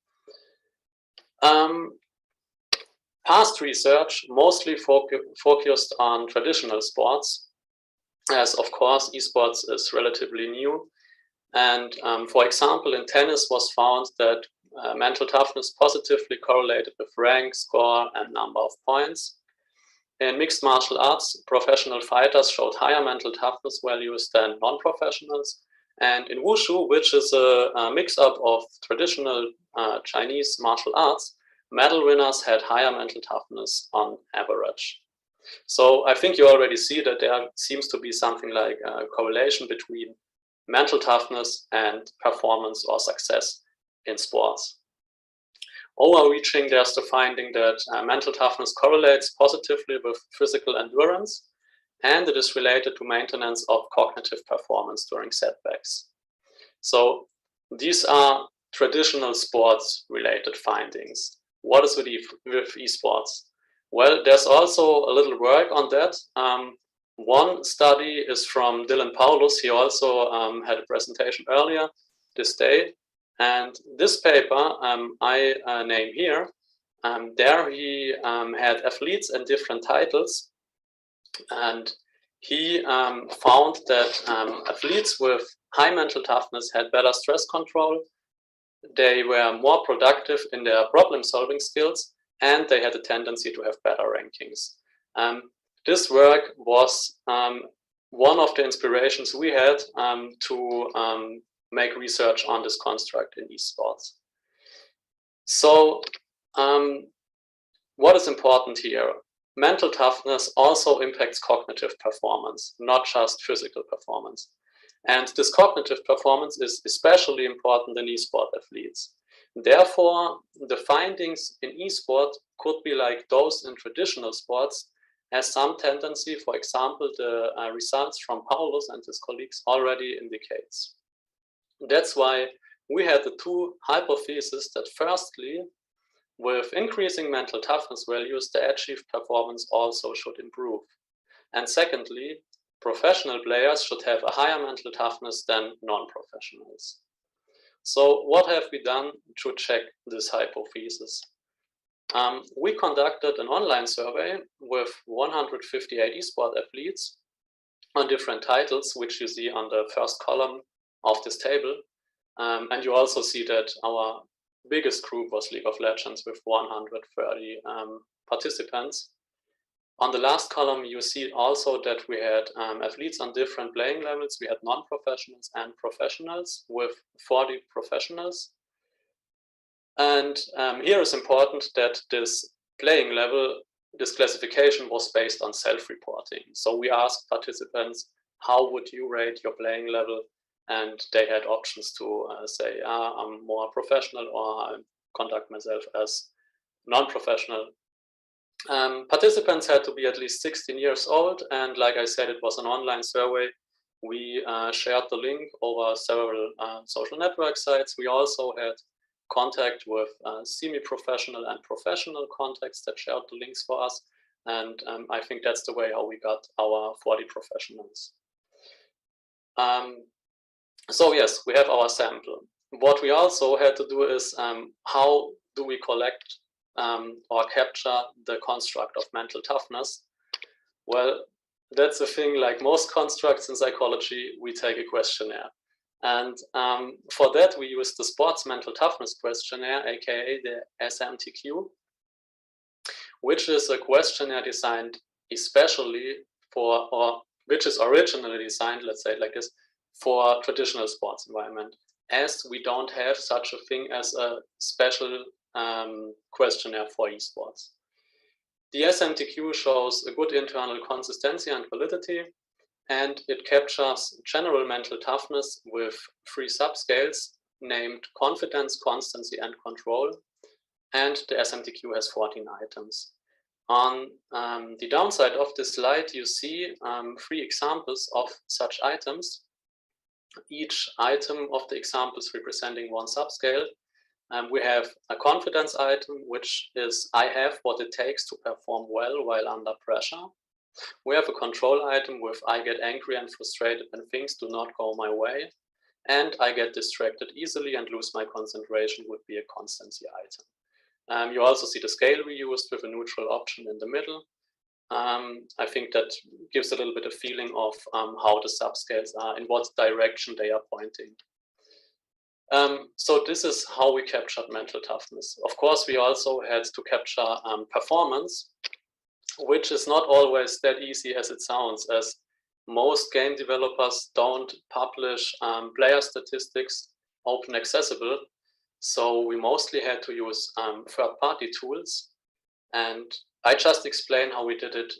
Past research mostly focused on traditional sports, as of course esports is relatively new. And for example, in tennis was found that mental toughness positively correlated with rank, score, and number of points. In mixed martial arts, professional fighters showed higher mental toughness values than non-professionals. And in wushu, which is a mix-up of traditional Chinese martial arts, medal winners had higher mental toughness on average. So I think you already see that there seems to be something like a correlation between mental toughness and performance or success in sports. Overreaching, there's the finding that mental toughness correlates positively with physical endurance, and it is related to maintenance of cognitive performance during setbacks. So these are traditional sports related findings. What is with esports? Well, there's also a little work on that. One study is from Poulus. He also had a presentation earlier this day. And this paper I name here, there he had athletes in different titles. And he found that athletes with high mental toughness had better stress control. They were more productive in their problem-solving skills, and they had a tendency to have better rankings. This work was one of the inspirations we had to make research on this construct in esports. So what is important here? Mental toughness also impacts cognitive performance, not just physical performance. And this cognitive performance is especially important in esport athletes. Therefore, the findings in esport could be like those in traditional sports, as some tendency, for example, the results from Poulus and his colleagues already indicates. That's why we had the two hypotheses that firstly, with increasing mental toughness values, the achieved performance also should improve. And secondly, professional players should have a higher mental toughness than non-professionals. So what have we done to check this hypothesis? We conducted an online survey with 158 esport athletes on different titles, which you see on the first column of this table. And you also see that our biggest group was League of Legends with 130 participants. On the last column, you see also that we had athletes on different playing levels. We had non-professionals and professionals with 40 professionals. And here is important that this playing level, this classification was based on self-reporting. So we asked participants, how would you rate your playing level? And they had options to say, I'm more professional, or I conduct myself as non-professional. Participants had to be at least 16 years old, and like I said, it was an online survey. We shared the link over several social network sites. We also had contact with semi-professional and professional contacts that shared the links for us, and I think that's the way how we got our 40 professionals. So yes, we have our sample. What we also had to do is how do we collect or capture the construct of mental toughness? Well, that's the thing, like most constructs in psychology, we take a questionnaire. And for that, we use the Sports Mental Toughness Questionnaire, aka the SMTQ, which is a questionnaire designed especially for, or which is originally designed, let's say it like this, for traditional sports environment, as we don't have such a thing as a special questionnaire for esports. The SMTQ shows a good internal consistency and validity, and it captures general mental toughness with 3 subscales named confidence, constancy, and control. And the SMTQ has 14 items. On the downside of this slide, you see 3 examples of such items. Each item of the examples representing 1 subscale. We have a confidence item, which is I have what it takes to perform well while under pressure. We have a control item with I get angry and frustrated when things do not go my way. And I get distracted easily and lose my concentration would be a constancy item. You also see the scale we used with a neutral option in the middle. I think that gives a little bit of feeling of how the subscales are, in what direction they are pointing. So this is how we captured mental toughness. Of course, we also had to capture performance, which is not always that easy as it sounds, as most game developers don't publish player statistics open accessible. So we mostly had to use third-party tools. And I just explain how we did it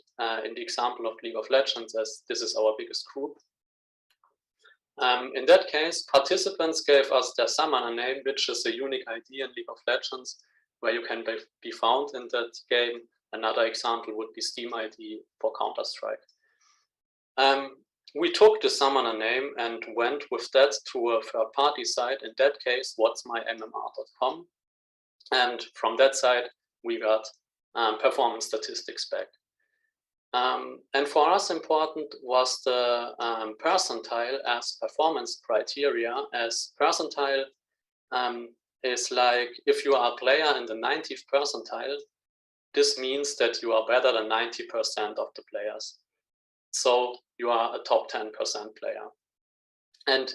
in the example of League of Legends, as this is our biggest group. In that case, participants gave us their summoner name, which is a unique ID in League of Legends, where you can be found in that game. Another example would be Steam ID for Counter-Strike. We took the summoner name and went with that to a third-party site, in that case, whatsmymmr.com. And from that site, we got performance statistics back. And for us important was the percentile as performance criteria, as percentile is like if you are a player in the 90th percentile, this means that you are better than 90% of the players. So you are a top 10% player. And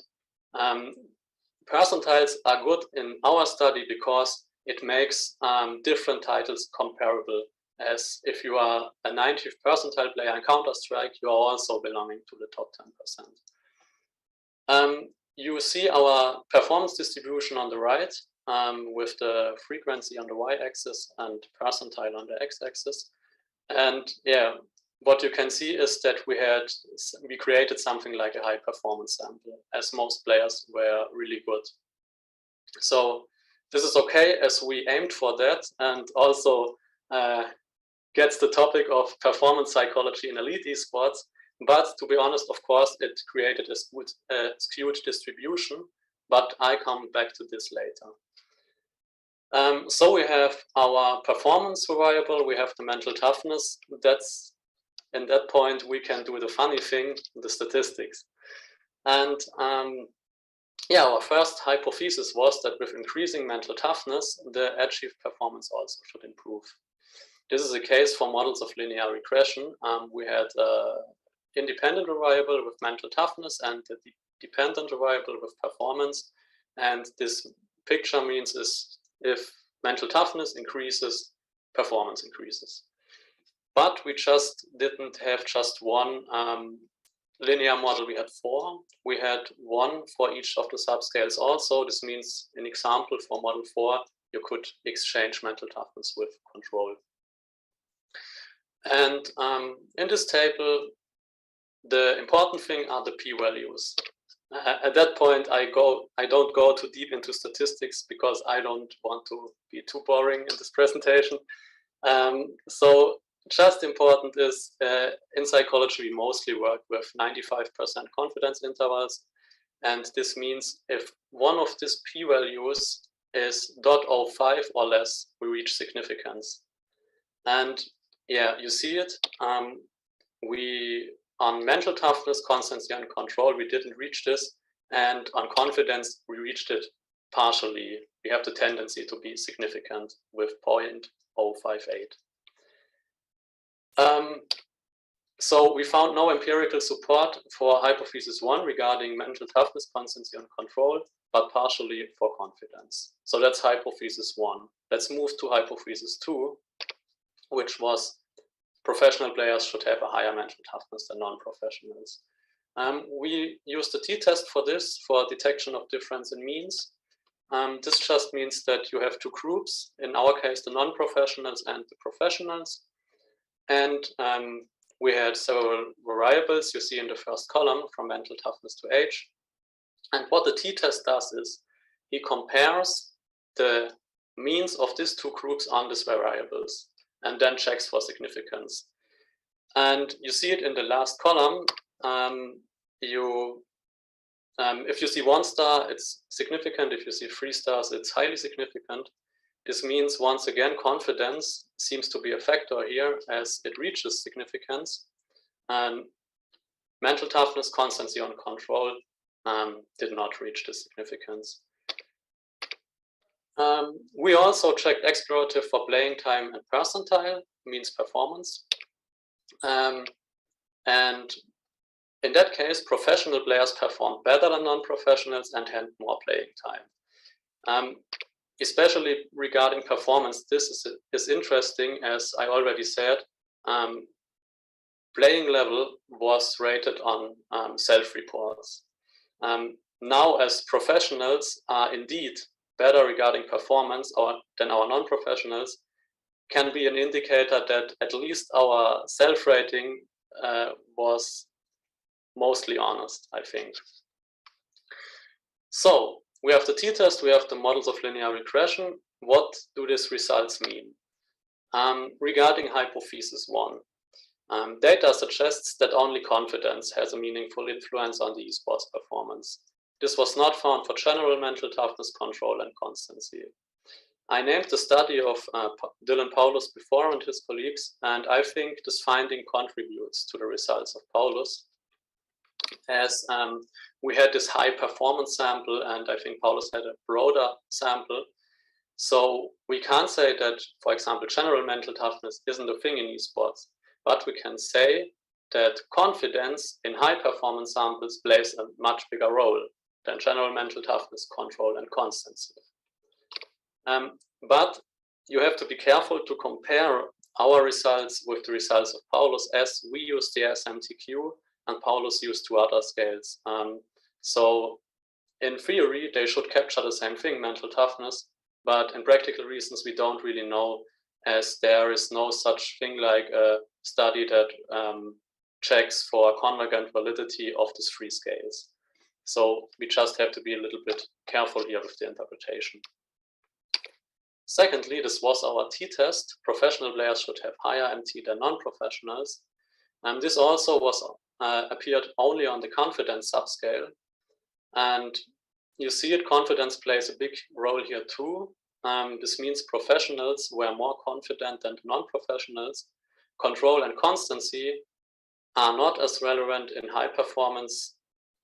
percentiles are good in our study because it makes different titles comparable. As if you are a 90th percentile player in Counter-Strike, you are also belonging to the top 10%. You see our performance distribution on the right with the frequency on the y-axis and percentile on the x-axis. And yeah, what you can see is that we created something like a high performance sample, as most players were really good. So this is okay, as we aimed for that, and also gets the topic of performance psychology in elite esports. But to be honest, of course, it created a skewed distribution, but I come back to this later. So we have our performance variable, we have the mental toughness. That's in that point we can do the funny thing, the statistics. And yeah, our first hypothesis was that with increasing mental toughness, the achieved performance also should improve. This is a case for models of linear regression. We had an independent variable with mental toughness and the dependent variable with performance. And this picture means is if mental toughness increases, performance increases. But we just didn't have just one linear model, we had 4. We had 1 for each of the subscales also. This means, in example, for model 4, you could exchange mental toughness with control. And in this table, the important thing are the p-values. At that point, I don't go too deep into statistics because I don't want to be too boring in this presentation. So just important is in psychology, we mostly work with 95% confidence intervals. And this means if one of these p-values is 0.05 or less, we reach significance. And yeah, you see it. On mental toughness, constancy, and control, we didn't reach this. And on confidence, we reached it partially. We have the tendency to be significant with 0.058. So we found no empirical support for hypothesis 1 regarding mental toughness, constancy, and control, but partially for confidence. So that's hypothesis 1. Let's move to hypothesis 2, which was professional players should have a higher mental toughness than non-professionals. We used a t-test for this, for detection of difference in means. This just means that you have 2 groups, in our case, the non-professionals and the professionals. And we had several variables you see in the first column from mental toughness to age. And what the t-test does is he compares the means of these 2 groups on these variables and then checks for significance. And you see it in the last column. You If you see 1 star, it's significant. If you see 3 stars, it's highly significant. This means, once again, confidence seems to be a factor here as it reaches significance. And mental toughness, constancy, and control did not reach the significance. We also checked explorative for playing time and percentile, means performance. And in that case, professional players performed better than non-professionals and had more playing time. Especially regarding performance, this is interesting, as I already said. Playing level was rated on self-reports. Now, as professionals are indeed better regarding performance than our non-professionals, can be an indicator that at least our self-rating was mostly honest, I think. So we have the t-test, we have the models of linear regression. What do these results mean? Regarding hypothesis 1, data suggests that only confidence has a meaningful influence on the esports performance. This was not found for general mental toughness, control, and constancy. I named the study of Dylan Poulus before and his colleagues, and I think this finding contributes to the results of Poulus, as we had this high performance sample, and I think Poulus had a broader sample. So we can't say that, for example, general mental toughness isn't a thing in esports, but we can say that confidence in high performance samples plays a much bigger role than general mental toughness, control, and constancy. But you have to be careful to compare our results with the results of Poulus, as we use the SMTQ and Poulus used 2 other scales. So in theory, they should capture the same thing, mental toughness, but in practical reasons, we don't really know, as there is no such thing like a study that checks for convergent validity of these 3 scales. So we just have to be a little bit careful here with the interpretation. Secondly, this was our t-test. Professional players should have higher MT than non-professionals. This also was appeared only on the confidence subscale. And you see it, confidence plays a big role here too. This means professionals were more confident than non-professionals. Control and constancy are not as relevant in high performance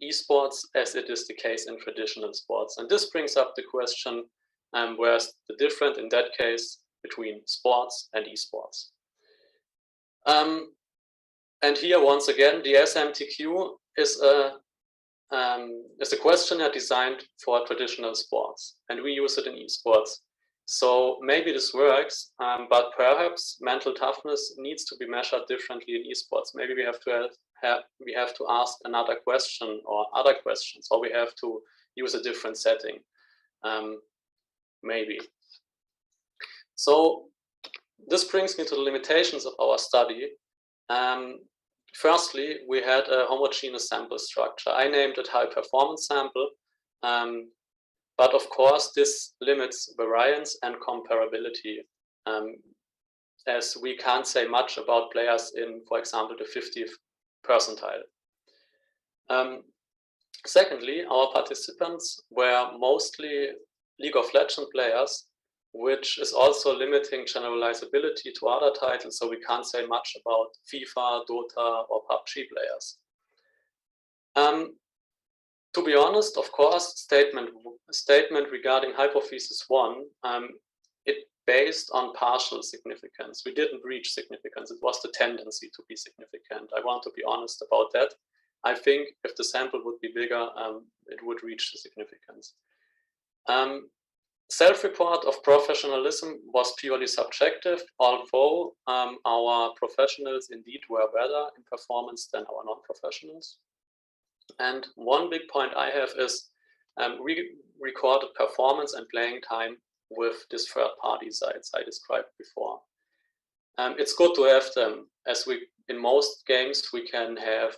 esports as it is the case in traditional sports. And this brings up the question, where's the difference in that case between sports and esports? And here, once again, the SMTQ is a questionnaire designed for traditional sports, and we use it in esports. So maybe this works, but perhaps mental toughness needs to be measured differently in esports. Maybe we have to ask another question or other questions, or we have to use a different setting. Maybe. So this brings me to the limitations of our study. Firstly, we had a homogeneous sample structure. I named it high performance sample, but of course this limits variance and comparability, as we can't say much about players in, for example, the 50th percentile. Secondly, our participants were mostly League of Legends players, which is also limiting generalizability to other titles, so we can't say much about FIFA, Dota, or PUBG players. To be honest, of course, statement regarding hypothesis 1, it based on partial significance. We didn't reach significance. It was the tendency to be significant. I want to be honest about that. I think if the sample would be bigger, it would reach the significance. Self-report of professionalism was purely subjective, although our professionals indeed were better in performance than our non-professionals. And one big point I have is we recorded performance and playing time with these third-party sites I described before. It's good to have them, as in most games we can have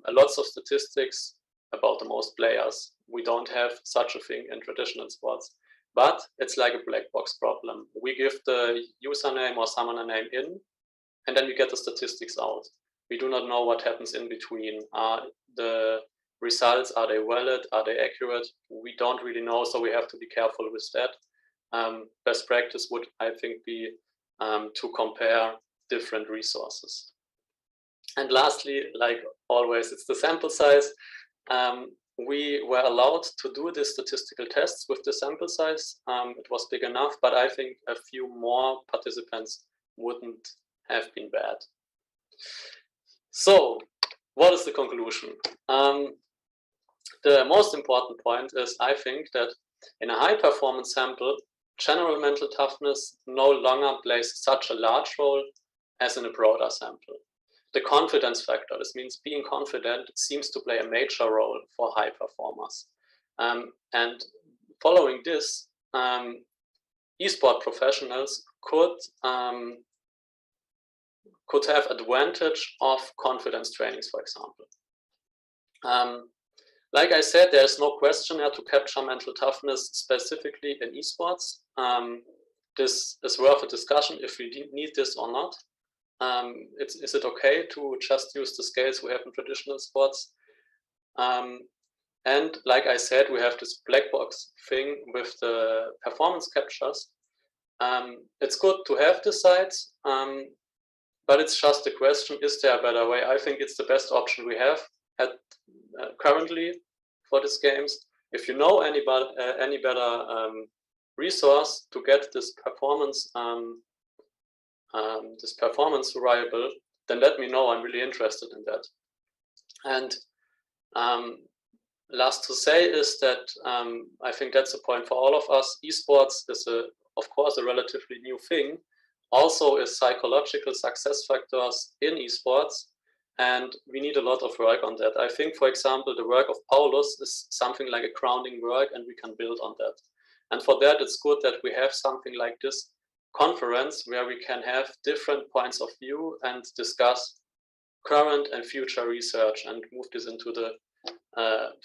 lots of statistics about the most players. We don't have such a thing in traditional sports. But it's like a black box problem. We give the username or summoner name in, and then we get the statistics out. We do not know what happens in between. The results, are they valid, are they accurate? We don't really know, so we have to be careful with that. Best practice would, I think, be to compare different resources. And lastly, like always, it's the sample size. We were allowed to do the statistical tests with the sample size. It was big enough, but I think a few more participants wouldn't have been bad. So, what is the conclusion? The most important point is, I think, that in a high performance sample, general mental toughness no longer plays such a large role as in a broader sample. The confidence factor, this means being confident, seems to play a major role for high performers. And following this, esport professionals could have advantage of confidence trainings, for example. Like I said, there's no questionnaire to capture mental toughness specifically in esports. This is worth a discussion if we need this or not. Is it okay to just use the scales we have in traditional sports? And like I said, we have this black box thing with the performance captures. It's good to have the sites, but it's just a question, is there a better way? I think it's the best option we have at currently for these games. If you know any better resource to get this performance variable, then let me know. I'm really interested in that. And last to say is that I think that's a point for all of us. Esports is, of course, a relatively new thing. Also is psychological success factors in esports, and we need a lot of work on that. I think, for example, the work of Poulus is something like a grounding work, and we can build on that. And for that, it's good that we have something like this conference where we can have different points of view and discuss current and future research and move this into the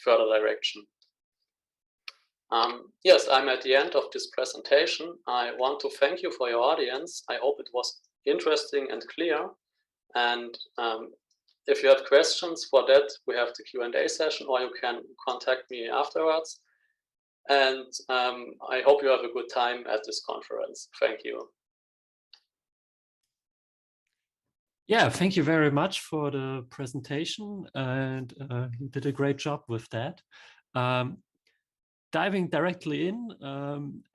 further direction. Yes, I'm at the end of this presentation. I want to thank you for your audience. I hope it was interesting and clear. And if you have questions for that, we have the Q&A session, or you can contact me afterwards. And I hope you have a good time at this conference. Thank you. Yeah, thank you very much for the presentation, and you did a great job with that. Diving directly in,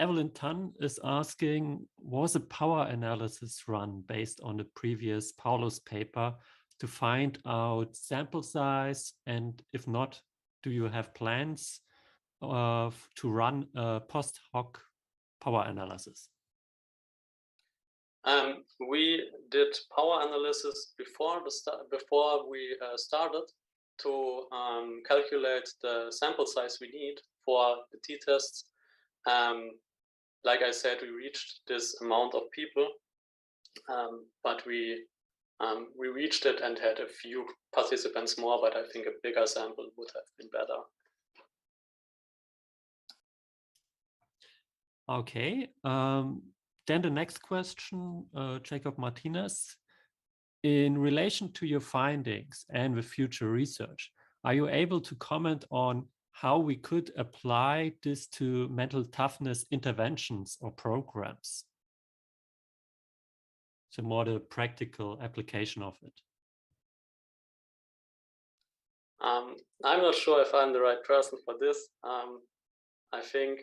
Evelyn Tan is asking, was a power analysis run based on the previous Poulus paper to find out sample size? And if not, do you have plans to run a post hoc power analysis? We did power analysis before we started to calculate the sample size we need for the t-tests. Like I said, we reached this amount of people, but we reached it and had a few participants more, but I think a bigger sample would have been better. Okay, then the next question, Jacob Martinez. In relation to your findings and with future research, are you able to comment on how we could apply this to mental toughness interventions or programs? So more the practical application of it. I'm not sure if I'm the right person for this. I think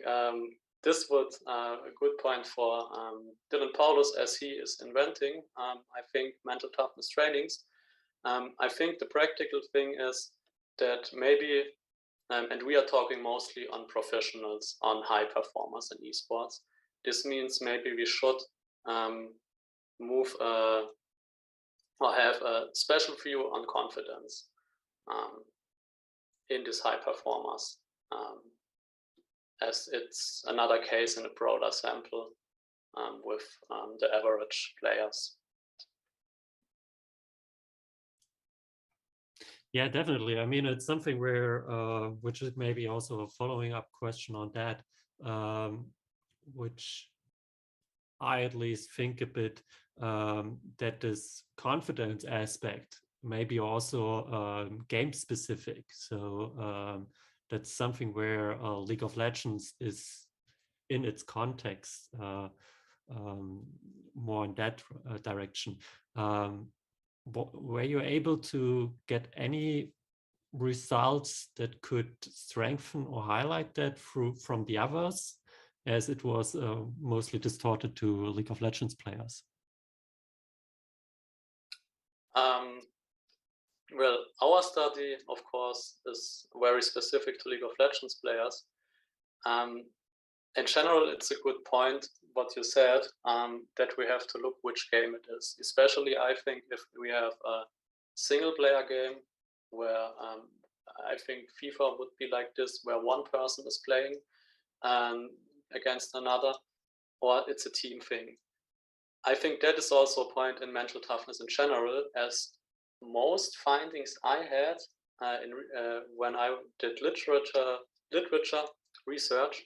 this would a good point for Dylan Poulus, as he is inventing, I think, mental toughness trainings. I think the practical thing is that maybe, and we are talking mostly on professionals, on high performers in esports. This means maybe we should move or have a special view on confidence in these high performers, as it's another case in a broader sample with the average players. Yeah, definitely. I mean, it's something where, which is maybe also a following up question on that, which I at least think a bit, that this confidence aspect maybe also game specific. So that's something where League of Legends is in its context more in that direction. Were you able to get any results that could strengthen or highlight that from the others, as it was mostly distorted to League of Legends players? Well, our study, of course, is very specific to League of Legends players. In general, it's a good point what you said, that we have to look which game it is. Especially, I think, if we have a single-player game where I think FIFA would be like this, where one person is playing against another, or it's a team thing. I think that is also a point in mental toughness in general, as most findings I had when I did literature research,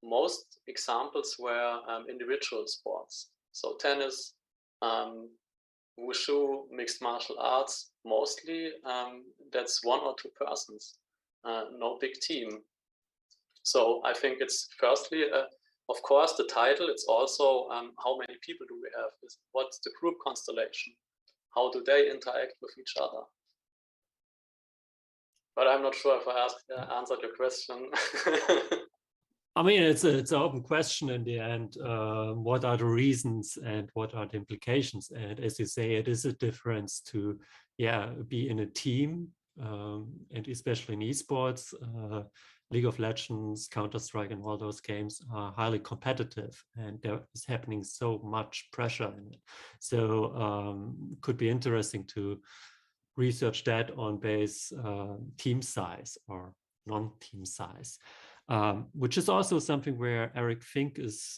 most examples were individual sports. So tennis, wushu, mixed martial arts, mostly that's one or two persons, no big team. So I think it's firstly, of course, the title. It's also how many people do we have? What's the group constellation? How do they interact with each other? But I'm not sure if I answered your question. I mean, it's an open question in the end. What are the reasons and what are the implications? And as you say, it is a difference to, be in a team, and especially in esports. League of Legends, Counter-Strike, and all those games are highly competitive, and there is happening so much pressure in it. So could be interesting to research that on base team size or non-team size, which is also something where Eric Fink is,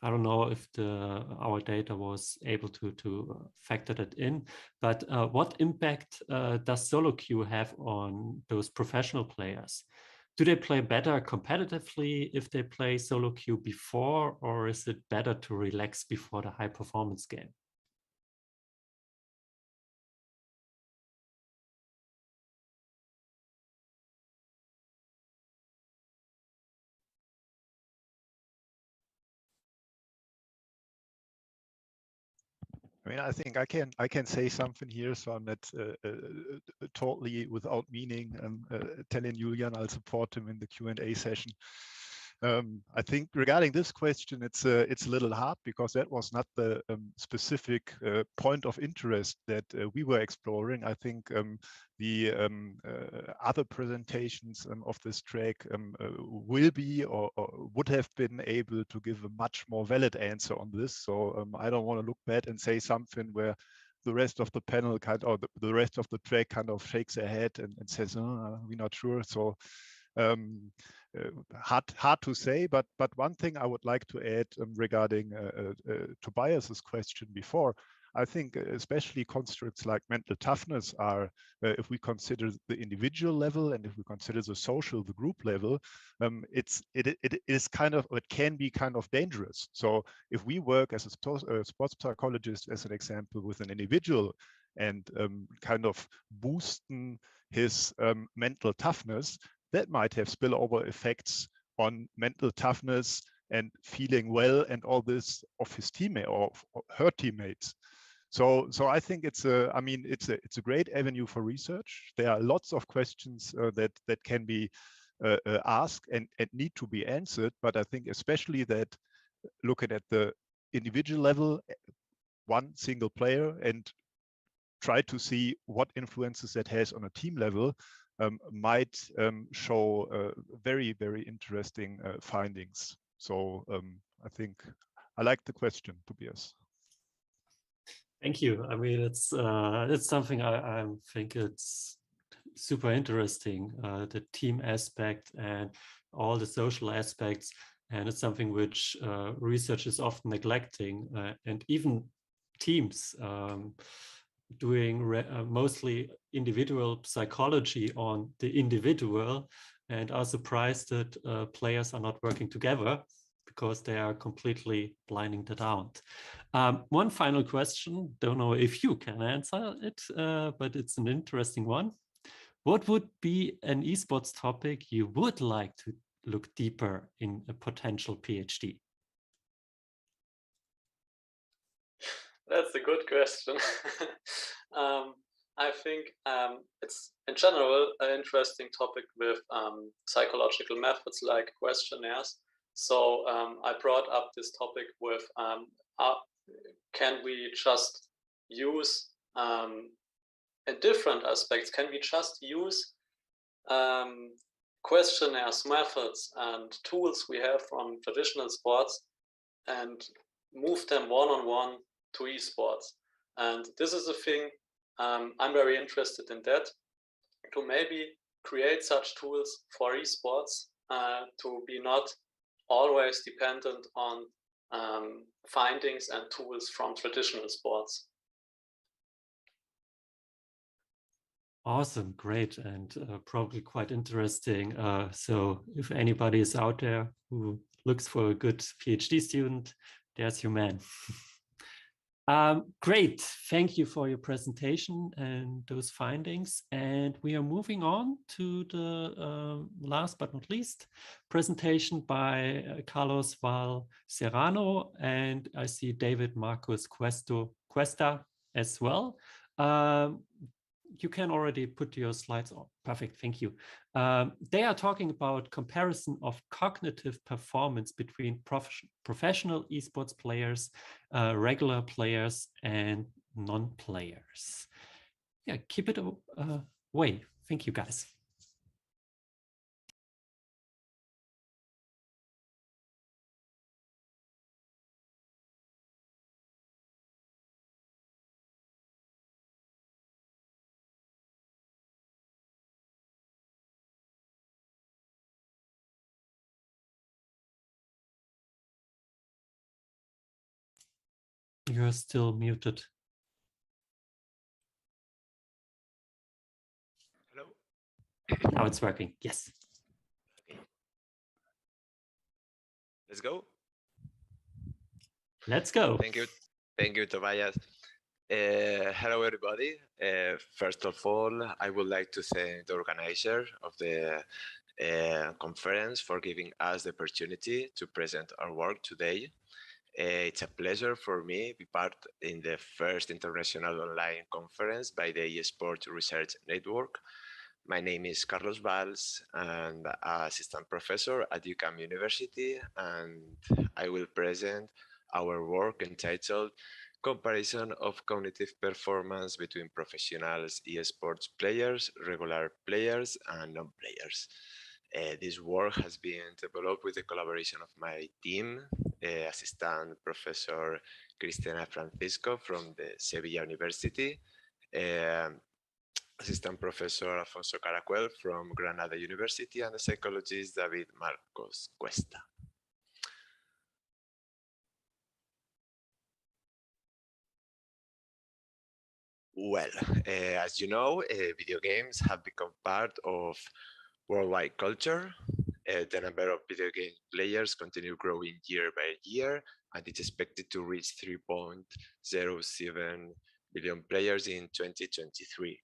I don't know if our data was able to factor that in, but what impact does solo queue have on those professional players? Do they play better competitively if they play solo queue before, or is it better to relax before the high performance game? I mean, I think I can say something here, so I'm not totally without meaning telling Julian I'll support him in the Q&A session. I think regarding this question, it's a little hard because that was not the specific point of interest that we were exploring. I think the other presentations of this track will be or would have been able to give a much more valid answer on this. So I don't want to look bad and say something where the rest of the panel the rest of the track kind of shakes their head and says, oh, we're not sure. So hard to say, but one thing I would like to add regarding Tobias's question before, I think especially constructs like mental toughness are, if we consider the individual level and if we consider the group level, it is kind of, it can be kind of dangerous. So if we work as a sports psychologist, as an example, with an individual and kind of boosting his mental toughness, that might have spillover effects on mental toughness and feeling well and all this of his teammate or her teammates. So I think it's a great avenue for research. There are lots of questions that can be asked and need to be answered. But I think especially that looking at the individual level, one single player, and try to see what influences that has on a team level, might show very, very interesting findings. So I think I like the question, Tobias. Thank you. I mean, it's something I think it's super interesting, the team aspect and all the social aspects, and it's something which research is often neglecting, and even teams doing mostly individual psychology on the individual, and are surprised that players are not working together because they are completely blinding it out. One final question, don't know if you can answer it, but it's an interesting one. What would be an esports topic you would like to look deeper in a potential PhD? That's a good question. I think it's in general an interesting topic with psychological methods like questionnaires. So I brought up this topic with can we just use in different aspects, can we just use questionnaires, methods, and tools we have from traditional sports and move them one-on-one to esports? And this is a thing I'm very interested in, that to maybe create such tools for esports, to be not always dependent on findings and tools from traditional sports. Awesome, great, and probably quite interesting. So if anybody is out there who looks for a good PhD student, there's your man. Great, thank you for your presentation and those findings. And we are moving on to the last but not least presentation by Carlos Valls Serrano, and I see David Marcus Cuesta as well. You can already put your slides on. Perfect, thank you. They are talking about comparison of cognitive performance between professional esports players, regular players, and non-players. Yeah, keep it away. Thank you, guys. You're still muted. Hello. Now it's working. Yes. Okay. Let's go. Let's go. Thank you, Tobias. Hello, everybody. First of all, I would like to thank the organizer of the conference for giving us the opportunity to present our work today. It's a pleasure for me to be part in the first international online conference by the Esports Research Network. My name is Carlos Valls, and I'm assistant professor at UCAM University, and I will present our work entitled Comparison of Cognitive Performance Between Professionals, Esports Players, Regular Players, and Non-Players. This work has been developed with the collaboration of my team, Assistant Professor Cristina Francisco from the Sevilla University, Assistant Professor Alfonso Caracuel from Granada University, and the psychologist David Marcos Cuesta. Well, as you know, video games have become part of worldwide culture. The number of video game players continue growing year by year, and it's expected to reach 3.07 billion players in 2023.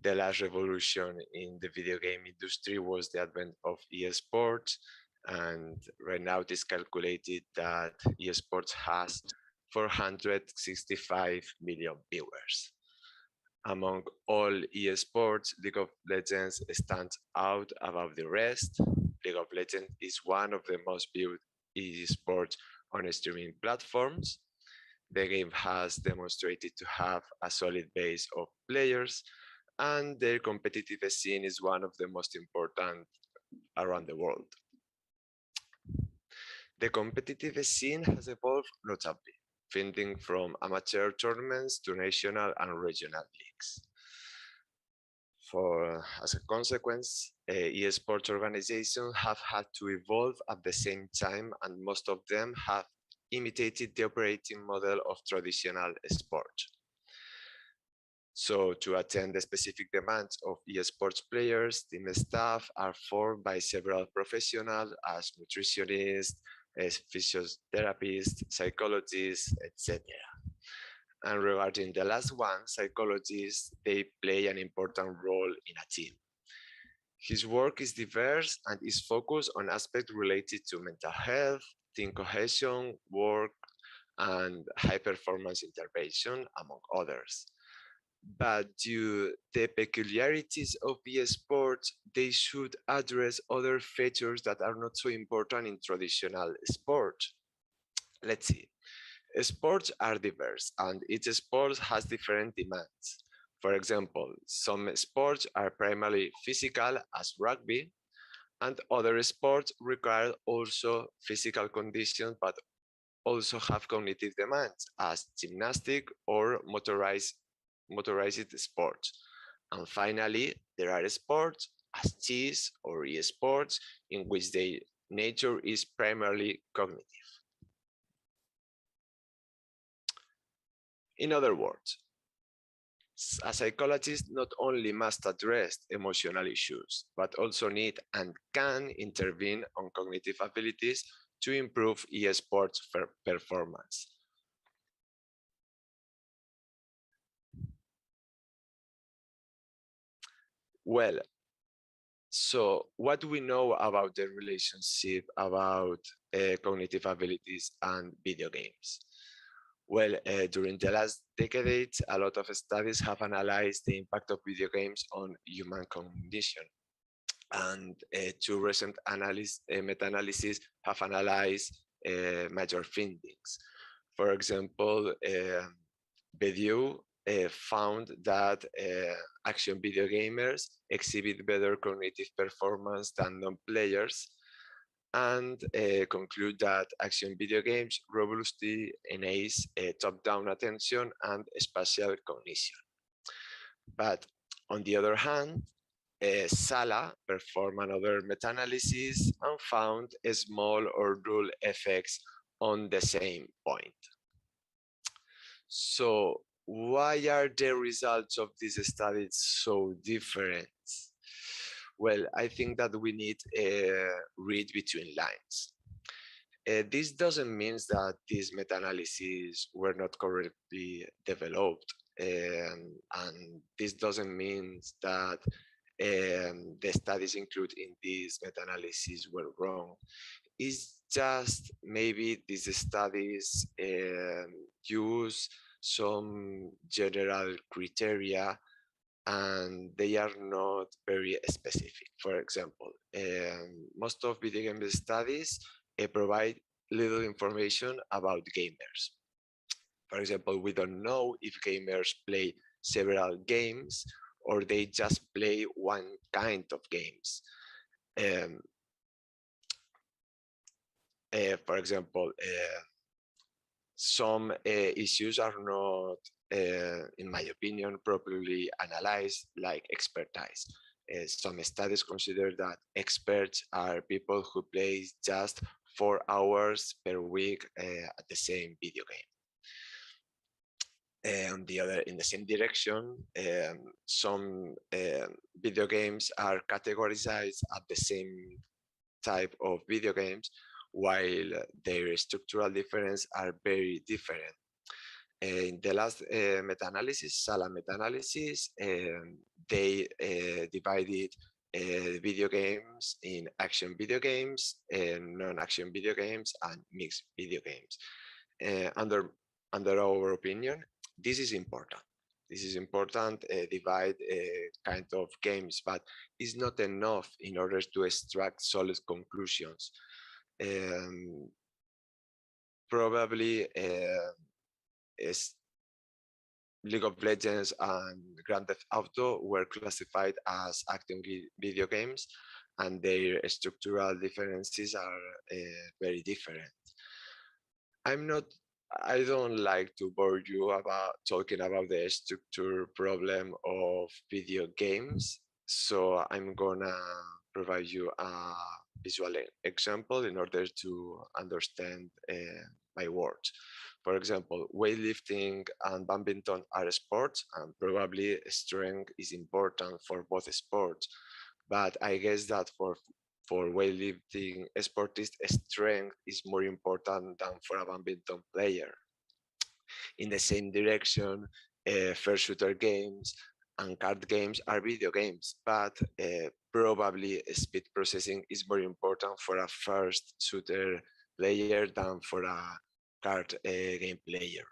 The last revolution in the video game industry was the advent of esports, and right now it is calculated that esports has 465 million viewers. Among all esports, League of Legends stands out above the rest. League of Legends is one of the most viewed esports on streaming platforms. The game has demonstrated to have a solid base of players, and their competitive scene is one of the most important around the world. The competitive scene has evolved notably, ranging from amateur tournaments to national and regional leagues. As a consequence, esports organizations have had to evolve at the same time, and most of them have imitated the operating model of traditional sports. So to attend the specific demands of esports players, team staff are formed by several professionals as nutritionists, as physiotherapists, psychologists, etc. And regarding the last one, psychologists, they play an important role in a team. His work is diverse and is focused on aspects related to mental health, team cohesion, work, and high performance intervention, among others. But due to the peculiarities of esports, they should address other features that are not so important in traditional sport. Let's see. Sports are diverse and each sport has different demands. For example, some sports are primarily physical as rugby, and other sports require also physical conditions but also have cognitive demands as gymnastic or motorized sports. And finally, there are sports as chess or esports in which the nature is primarily cognitive. In other words, a psychologist not only must address emotional issues, but also need and can intervene on cognitive abilities to improve esports performance. Well, so what do we know about the relationship about cognitive abilities and video games? Well, during the last decades, a lot of studies have analyzed the impact of video games on human cognition. And two recent meta-analyses have analyzed major findings. For example, Behnke found that action video gamers exhibit better cognitive performance than non-players, and conclude that action video games robustly enhance top-down attention and spatial cognition. But on the other hand, Sala performed another meta-analysis and found small or dull effects on the same point. So why are the results of this study so different? Well, I think that we need to read between lines. This doesn't mean that these meta-analyses were not correctly developed, and this doesn't mean that the studies included in these meta-analyses were wrong. It's just maybe these studies use some general criteria and they are not very specific. For example, most of video game studies provide little information about gamers. For example, we don't know if gamers play several games or they just play one kind of games. For example, some issues are not, in my opinion, properly analyzed, like expertise. Some studies consider that experts are people who play just 4 hours per week at the same video game. On the other, in the same direction, some video games are categorized at the same type of video games, while their structural difference are very different. In the last meta-analysis, Sala meta-analysis, they divided video games in action video games, non-action video games, and mixed video games. Under our opinion, this is important. This is important, divide kind of games, but it's not enough in order to extract solid conclusions. Probably League of Legends and Grand Theft Auto were classified as action video games, and their structural differences are very different. I don't like to bore you about talking about the structure problem of video games, so I'm gonna provide you a visual example in order to understand my words. For example, weightlifting and badminton are sports, and probably strength is important for both sports. But I guess that for for weightlifting sportists, strength is more important than for a badminton player. In the same direction, first shooter games and card games are video games, but probably speed processing is more important for a first shooter player than for a card game player.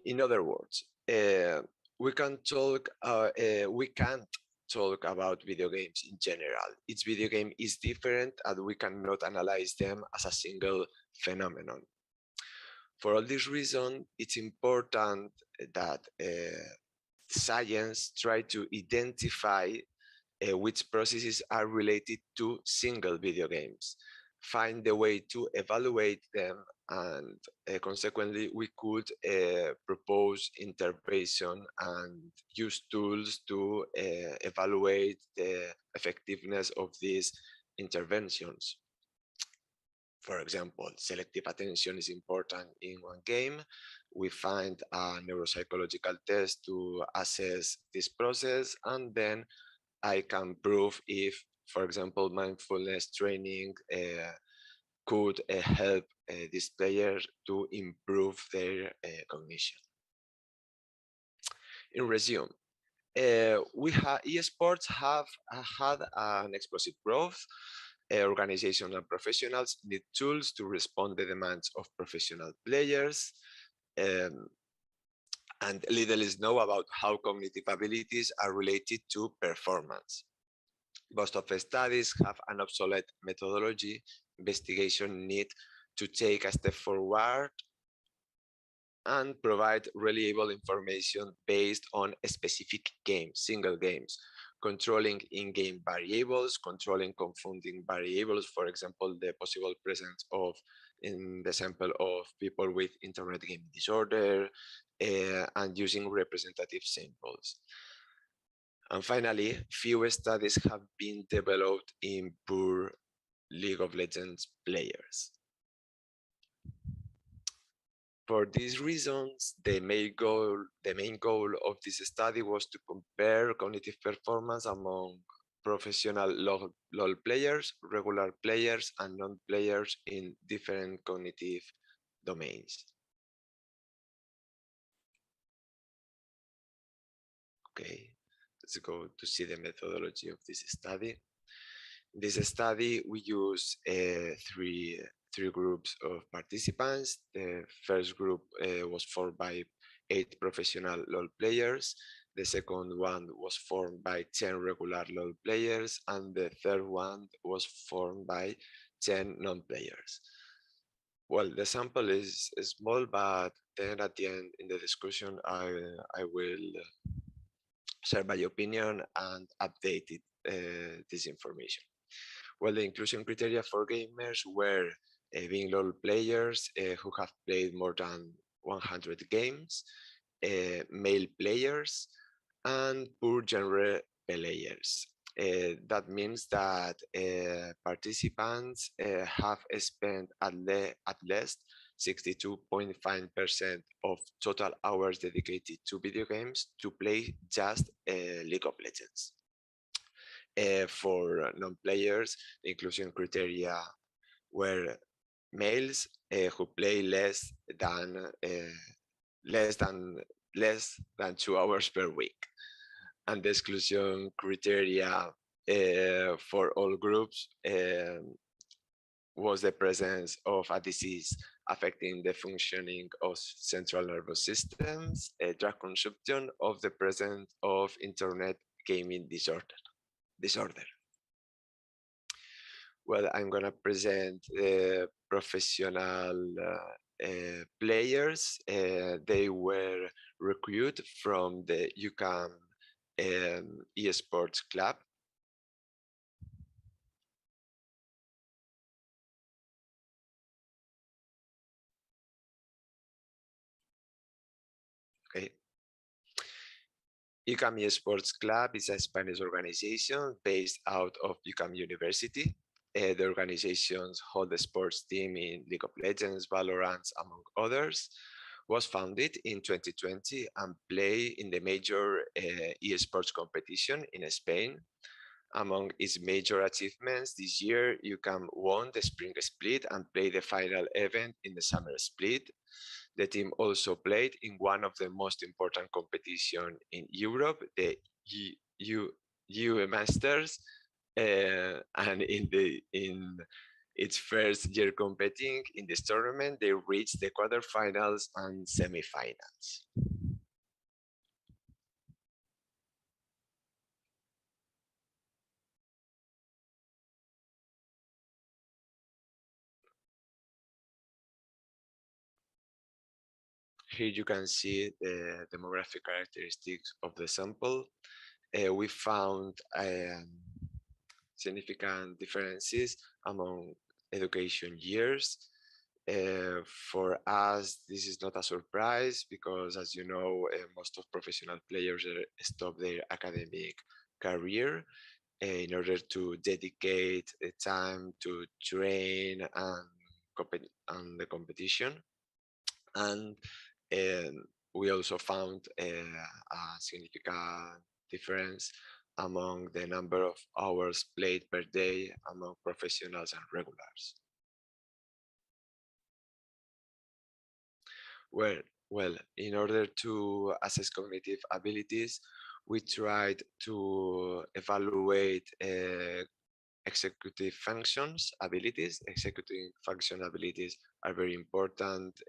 In other words, we can't talk about video games in general. Each video game is different and we cannot analyze them as a single phenomenon. For all this reason, it's important that science try to identify which processes are related to single video games, find the way to evaluate them, and consequently we could propose intervention and use tools to evaluate the effectiveness of these interventions. For example, selective attention is important in one game. We find a neuropsychological test to assess this process, and then I can prove if, for example, mindfulness training could help these players to improve their cognition. In resume, esports have had an explosive growth. Organizations and professionals need tools to respond to the demands of professional players. And little is known about how cognitive abilities are related to performance. Most of the studies have an obsolete methodology. Investigation need to take a step forward and provide reliable information based on specific games, single games, controlling in-game variables, controlling confounding variables, for example, the possible presence of, in the sample of people with internet game disorder, and using representative samples. And finally, few studies have been developed in poor League of Legends players. For these reasons, the main goal of this study was to compare cognitive performance among professional LoL players, regular players, and non-players in different cognitive domains. Okay, let's go to see the methodology of this study. In this study, we use three groups of participants. The first group was formed by 8 professional LoL players. The second one was formed by 10 regular LoL players, and the third one was formed by 10 non-players. Well, the sample is small, but then at the end in the discussion, I will share my opinion and update this information. Well, the inclusion criteria for gamers were being LoL players who have played more than 100 games, male players, and poor genre players. That means that participants have spent at least 62.5% of total hours dedicated to video games to play just League of Legends. For non-players, the inclusion criteria were males who play less than 2 hours per week, and the exclusion criteria for all groups was the presence of a disease affecting the functioning of central nervous systems, drug consumption, of the presence of internet gaming disorder. Well, I'm gonna present the professional players. They were recruited from the UCAM Esports club. Okay. UCAM Esports Club is a Spanish organization based out of UCAM University. The organizations hold the sports team in League of Legends, Valorant, among others. Was founded in 2020 and play in the major esports competition in Spain. Among its major achievements this year, UCAM won the spring split and played the final event in the summer split. The team also played in one of the most important competitions in Europe, the UE Masters, and in its first year competing in this tournament, they reached the quarterfinals and semifinals. Here you can see the demographic characteristics of the sample. We found significant differences among education years. For us, this is not a surprise because, as you know, most of professional players stop their academic career in order to dedicate the time to train and the competition. And we also found a significant difference among the number of hours played per day among professionals and regulars. Well, in order to assess cognitive abilities, we tried to evaluate executive functions abilities. Executive function abilities are very important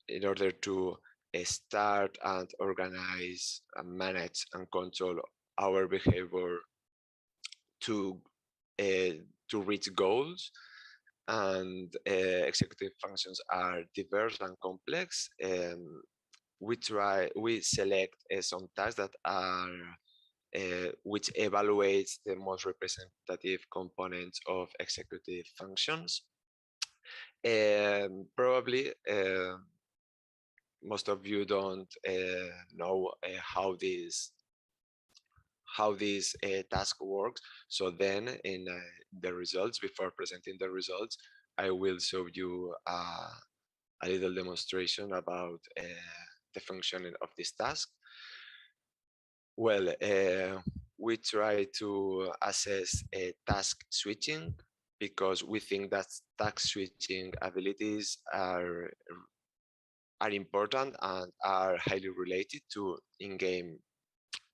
in order to start and organize and manage and control our behavior to reach goals. And executive functions are diverse and complex. We select some tasks that are which evaluates the most representative components of executive functions. Probably most of you don't know how this task works. So then in the results, before presenting the results, I will show you a little demonstration about the functioning of this task. Well, we try to assess task switching because we think that task switching abilities are important and are highly related to in-game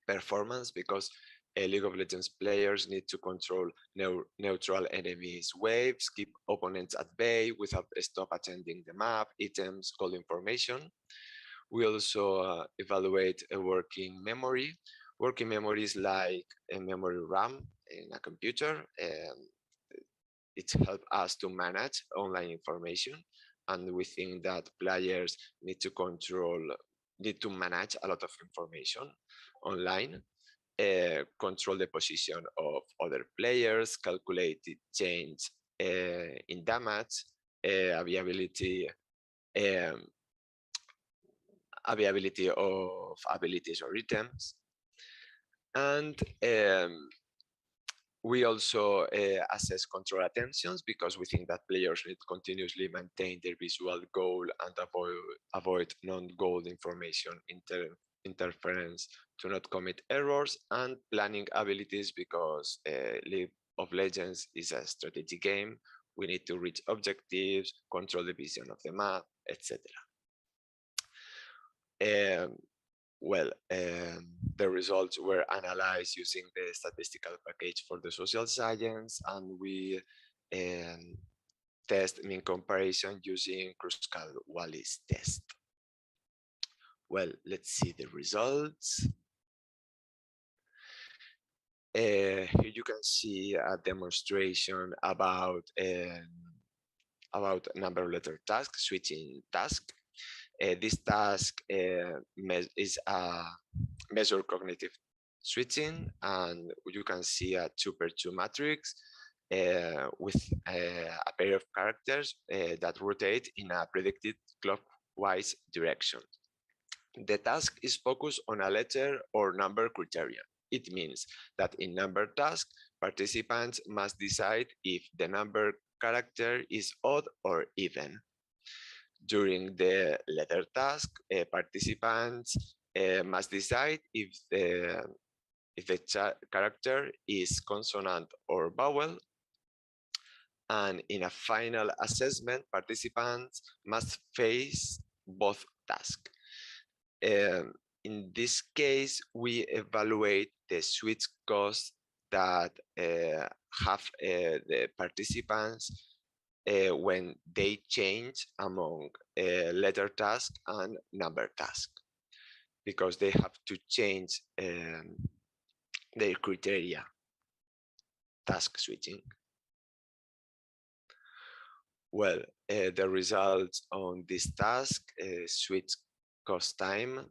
performance, because League of Legends players need to control neutral enemies' waves, keep opponents at bay without stop attending the map, items, goal information. We also evaluate a working memory. Working memory is like a memory RAM in a computer, and it helps us to manage online information. And we think that players need to manage a lot of information online, control the position of other players, calculate the change in damage, availability of abilities or items. And we also assess control attentions because we think that players need to continuously maintain their visual goal and avoid non-goal information interference to not commit errors, and planning abilities because League of Legends is a strategy game. We need to reach objectives, control the vision of the map, etc. The results were analyzed using the statistical package for the social science, and we test mean comparison using Kruskal-Wallis test. Well, let's see the results. Here you can see a demonstration about number of letter task, switching task. This task is a measure cognitive switching, and you can see a 2x2 matrix with a pair of characters that rotate in a predicted clockwise direction. The task is focused on a letter or number criterion. It means that in number task, participants must decide if the number character is odd or even. During the letter task, participants must decide if if the character is consonant or vowel. And in a final assessment, participants must face both tasks. In this case, we evaluate the switch costs that have the participants when they change among letter task and number task, because they have to change their criteria, task switching. Well, the results on this task, switch cost time,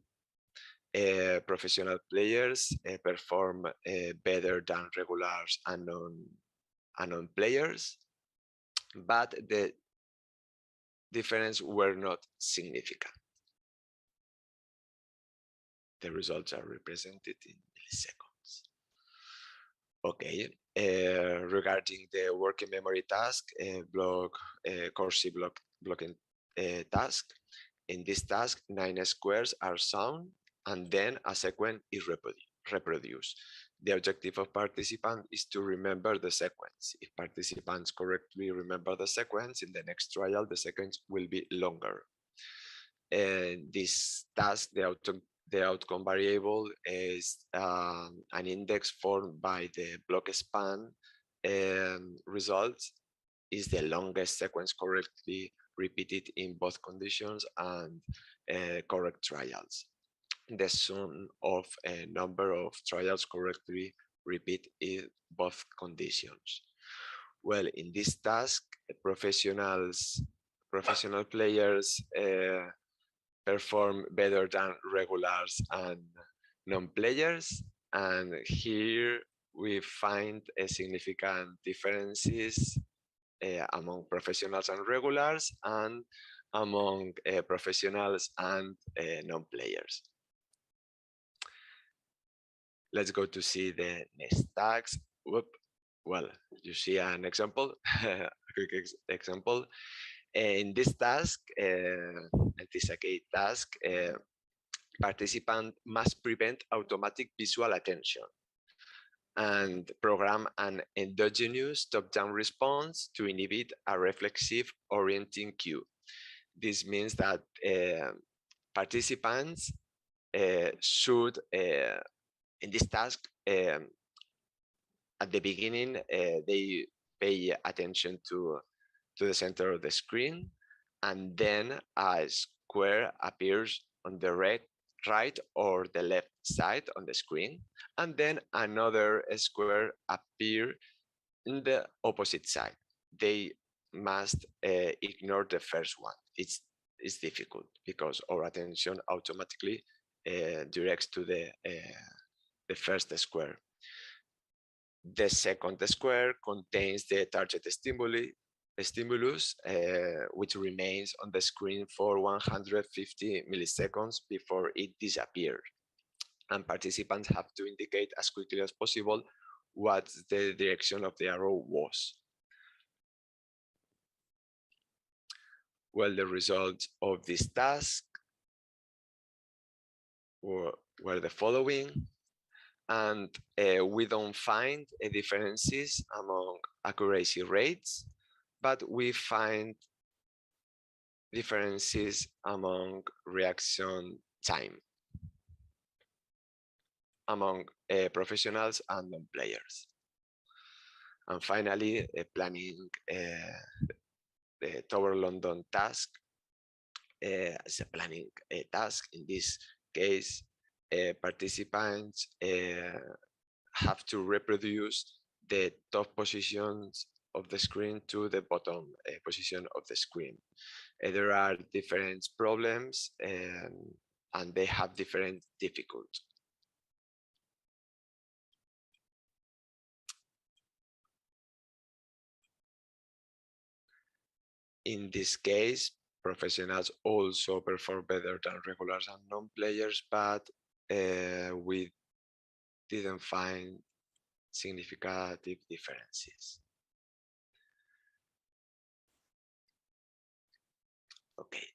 professional players perform better than regulars and non-players, but the difference were not significant. The results are represented in milliseconds. Okay, regarding the working memory task, Corsi blocking task. In this task, 9 squares are shown, and then a sequence is reproduced. The objective of participants is to remember the sequence. If participants correctly remember the sequence, in the next trial, the sequence will be longer. And this task, the outcome variable is an index formed by the block span results, is the longest sequence correctly repeated in both conditions and correct trials. The sum of a number of trials correctly repeat in both conditions. Well, in this task, professional players perform better than regulars and non-players, and here we find a significant differences among professionals and regulars, and among professionals and non-players. Let's go to see the next task. Well, you see an example, a quick example. In this task, it is a key task, participant must prevent automatic visual attention and program an endogenous top-down response to inhibit a reflexive orienting cue. This means that participants should, in this task, at the beginning, they pay attention to the center of the screen, and then a square appears on the right or the left side on the screen, and then another square appear in the opposite side. They must ignore the first one. It's difficult because our attention automatically directs to the first square. The second square contains the target stimulus, which remains on the screen for 150 milliseconds before it disappears. And participants have to indicate as quickly as possible what the direction of the arrow was. Well, the results of this task were the following, and we don't find differences among accuracy rates, but we find differences among reaction time among professionals and non-players. And finally, planning the Tower London task as a planning task. In this case, participants have to reproduce the top positions of the screen to the bottom position of the screen. There are different problems and they have different difficulties. In this case, professionals also perform better than regulars and non-players, but we didn't find significant differences. Okay.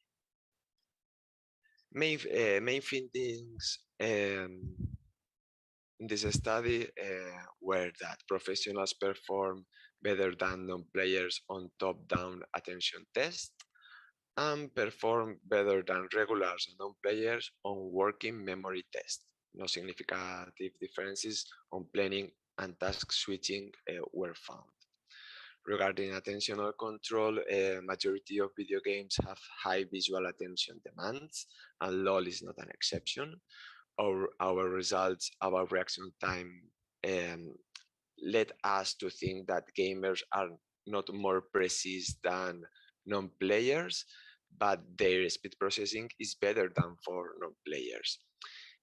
Main findings in this study were that professionals perform better than non-players on top-down attention tests and perform better than regulars and non-players on working memory tests. No significant differences on planning and task switching were found. Regarding attentional control, a majority of video games have high visual attention demands, and LOL is not an exception. Our results about reaction time led us to think that gamers are not more precise than non-players, but their speed processing is better than for non-players.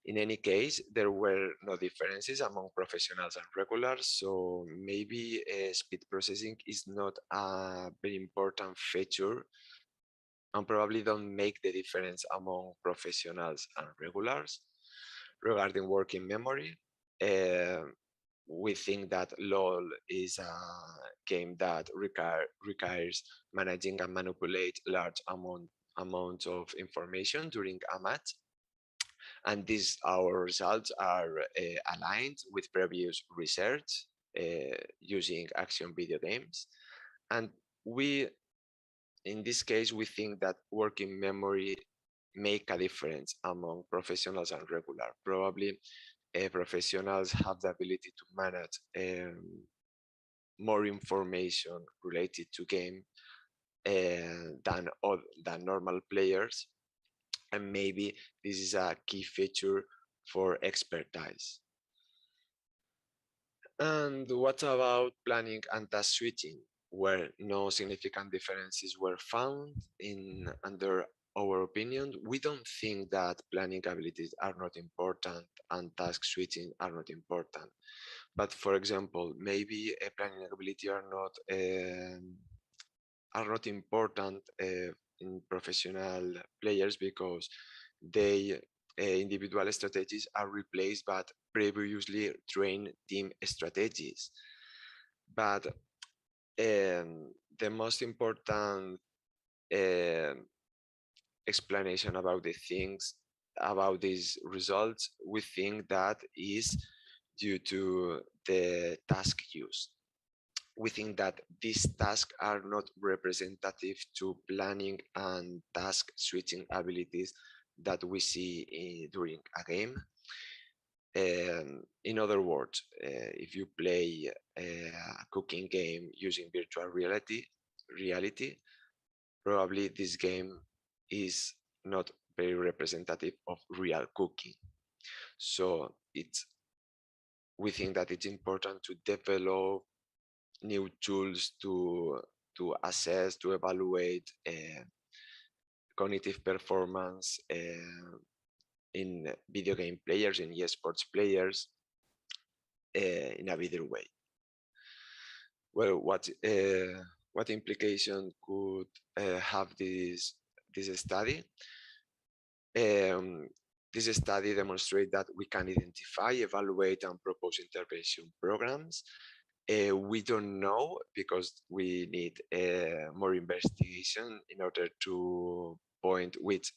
In any case, there were no differences among professionals and regulars, so maybe speed processing is not a very important feature and probably don't make the difference among professionals and regulars. Regarding working memory, we think that LOL is a game that requires managing and manipulate large amounts of information during a match. And these our results are aligned with previous research using action video games. And in this case, we think that working memory make a difference among professionals and regular. Probably professionals have the ability to manage more information related to game than normal players. And maybe this is a key feature for expertise. And what about planning and task switching, where no significant differences were found under our opinion? We don't think that planning abilities are not important and task switching are not important. But for example, maybe a planning ability are not important in professional players because they individual strategies are replaced by previously trained team strategies. But the most important explanation about the things about these results, we think that is due to the task use. We think that these tasks are not representative to planning and task switching abilities that we see during a game. In other words, if you play a cooking game using virtual reality, probably this game is not very representative of real cooking. So we think that it's important to develop new tools to assess, to evaluate cognitive performance in video game players, in esports players, in a better way. Well, what implication could have this study? This study demonstrates that we can identify, evaluate, and propose intervention programs. We don't know because we need more investigation in order to point which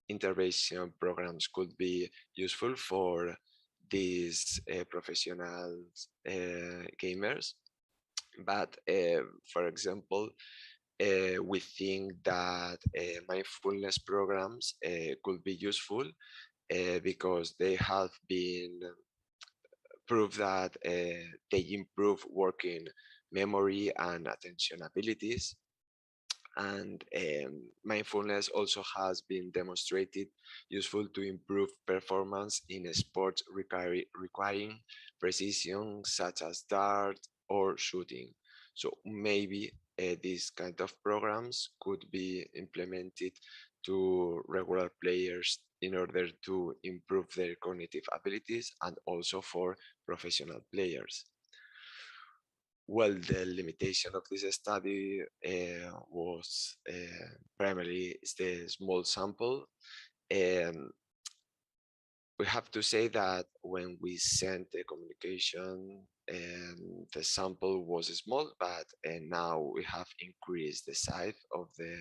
intervention programs could be useful for these professional gamers. But for example, we think that mindfulness programs could be useful because they have been proved that they improve working memory and attention abilities. And mindfulness also has been demonstrated useful to improve performance in sports requiring precision, such as dart or shooting. So maybe these kind of programs could be implemented to regular players in order to improve their cognitive abilities and also for professional players. Well, the limitation of this study was primarily the small sample. We have to say that when we sent the communication, the sample was small, but now we have increased the size of the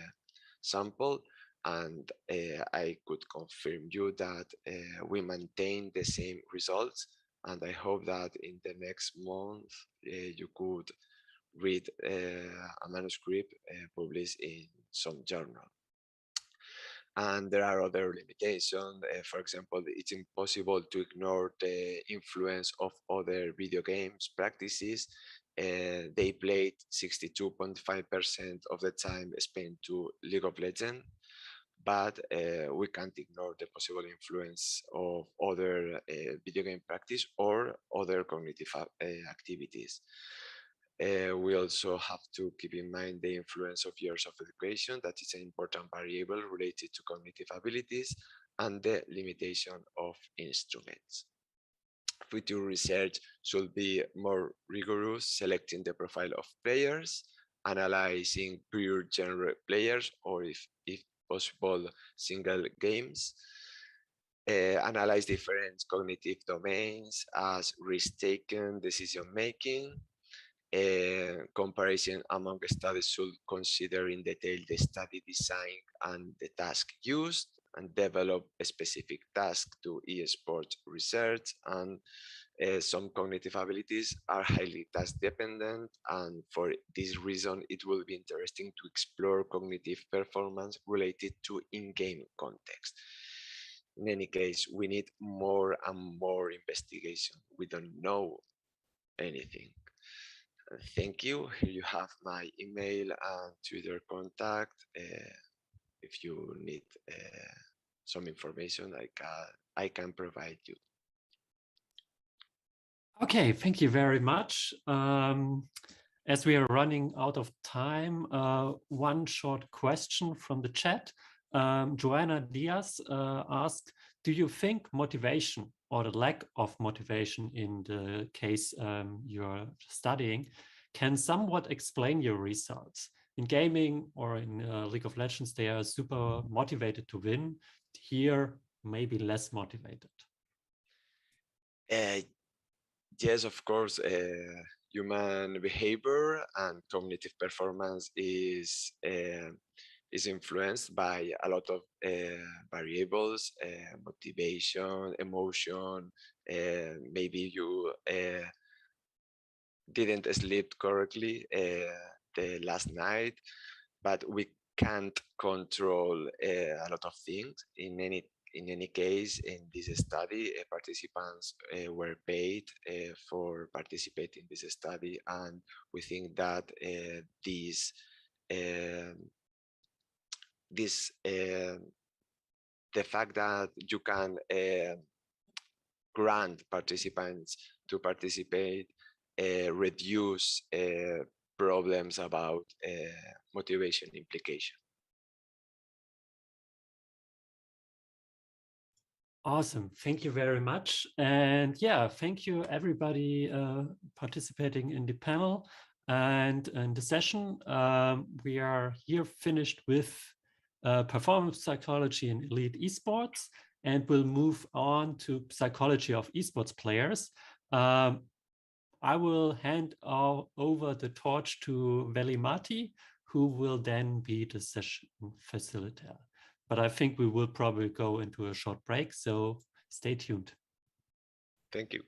sample, and I could confirm you that we maintain the same results And I hope that in the next month you could read a manuscript published in some journal. And there are other limitations. For example, it's impossible to ignore the influence of other video games practices. They played 62.5% of the time spent to League of Legends, but we can't ignore the possible influence of other video game practice or other cognitive activities. We also have to keep in mind the influence of years of education. That is an important variable related to cognitive abilities, and the limitation of instruments. Future research should be more rigorous, selecting the profile of players, analyzing pure genre players, or if possible, single games. Analyze different cognitive domains as risk-taking, decision-making. Comparison among studies should consider in detail the study design and the task used, and develop a specific task to esports research. And some cognitive abilities are highly task dependent, and for this reason it will be interesting to explore cognitive performance related to in-game context. In any case, we need more and more investigation. We don't know anything. Thank you. Here you have my email and Twitter contact. If you need some information, I can provide you. Okay, thank you very much. As we are running out of time, one short question from the chat. Joanna Diaz asked, do you think motivation or the lack of motivation in the case you're studying can somewhat explain your results? In gaming or in League of Legends, they are super motivated to win. Here, maybe less motivated. Yes, of course, human behavior and cognitive performance is influenced by a lot of variables, motivation, emotion. Maybe you didn't sleep correctly the last night, but we can't control a lot of things. In any case, in this study, participants were paid for participating in this study, and we think that the fact that you can grant participants to participate reduce problems about motivation implication. Awesome. Thank you very much. And yeah, thank you everybody participating in the panel and in the session. We are here finished with performance psychology in elite esports, and we'll move on to psychology of esports players. I will hand over the torch to Veli-Matti, who will then be the session facilitator. But I think we will probably go into a short break, so stay tuned. Thank you.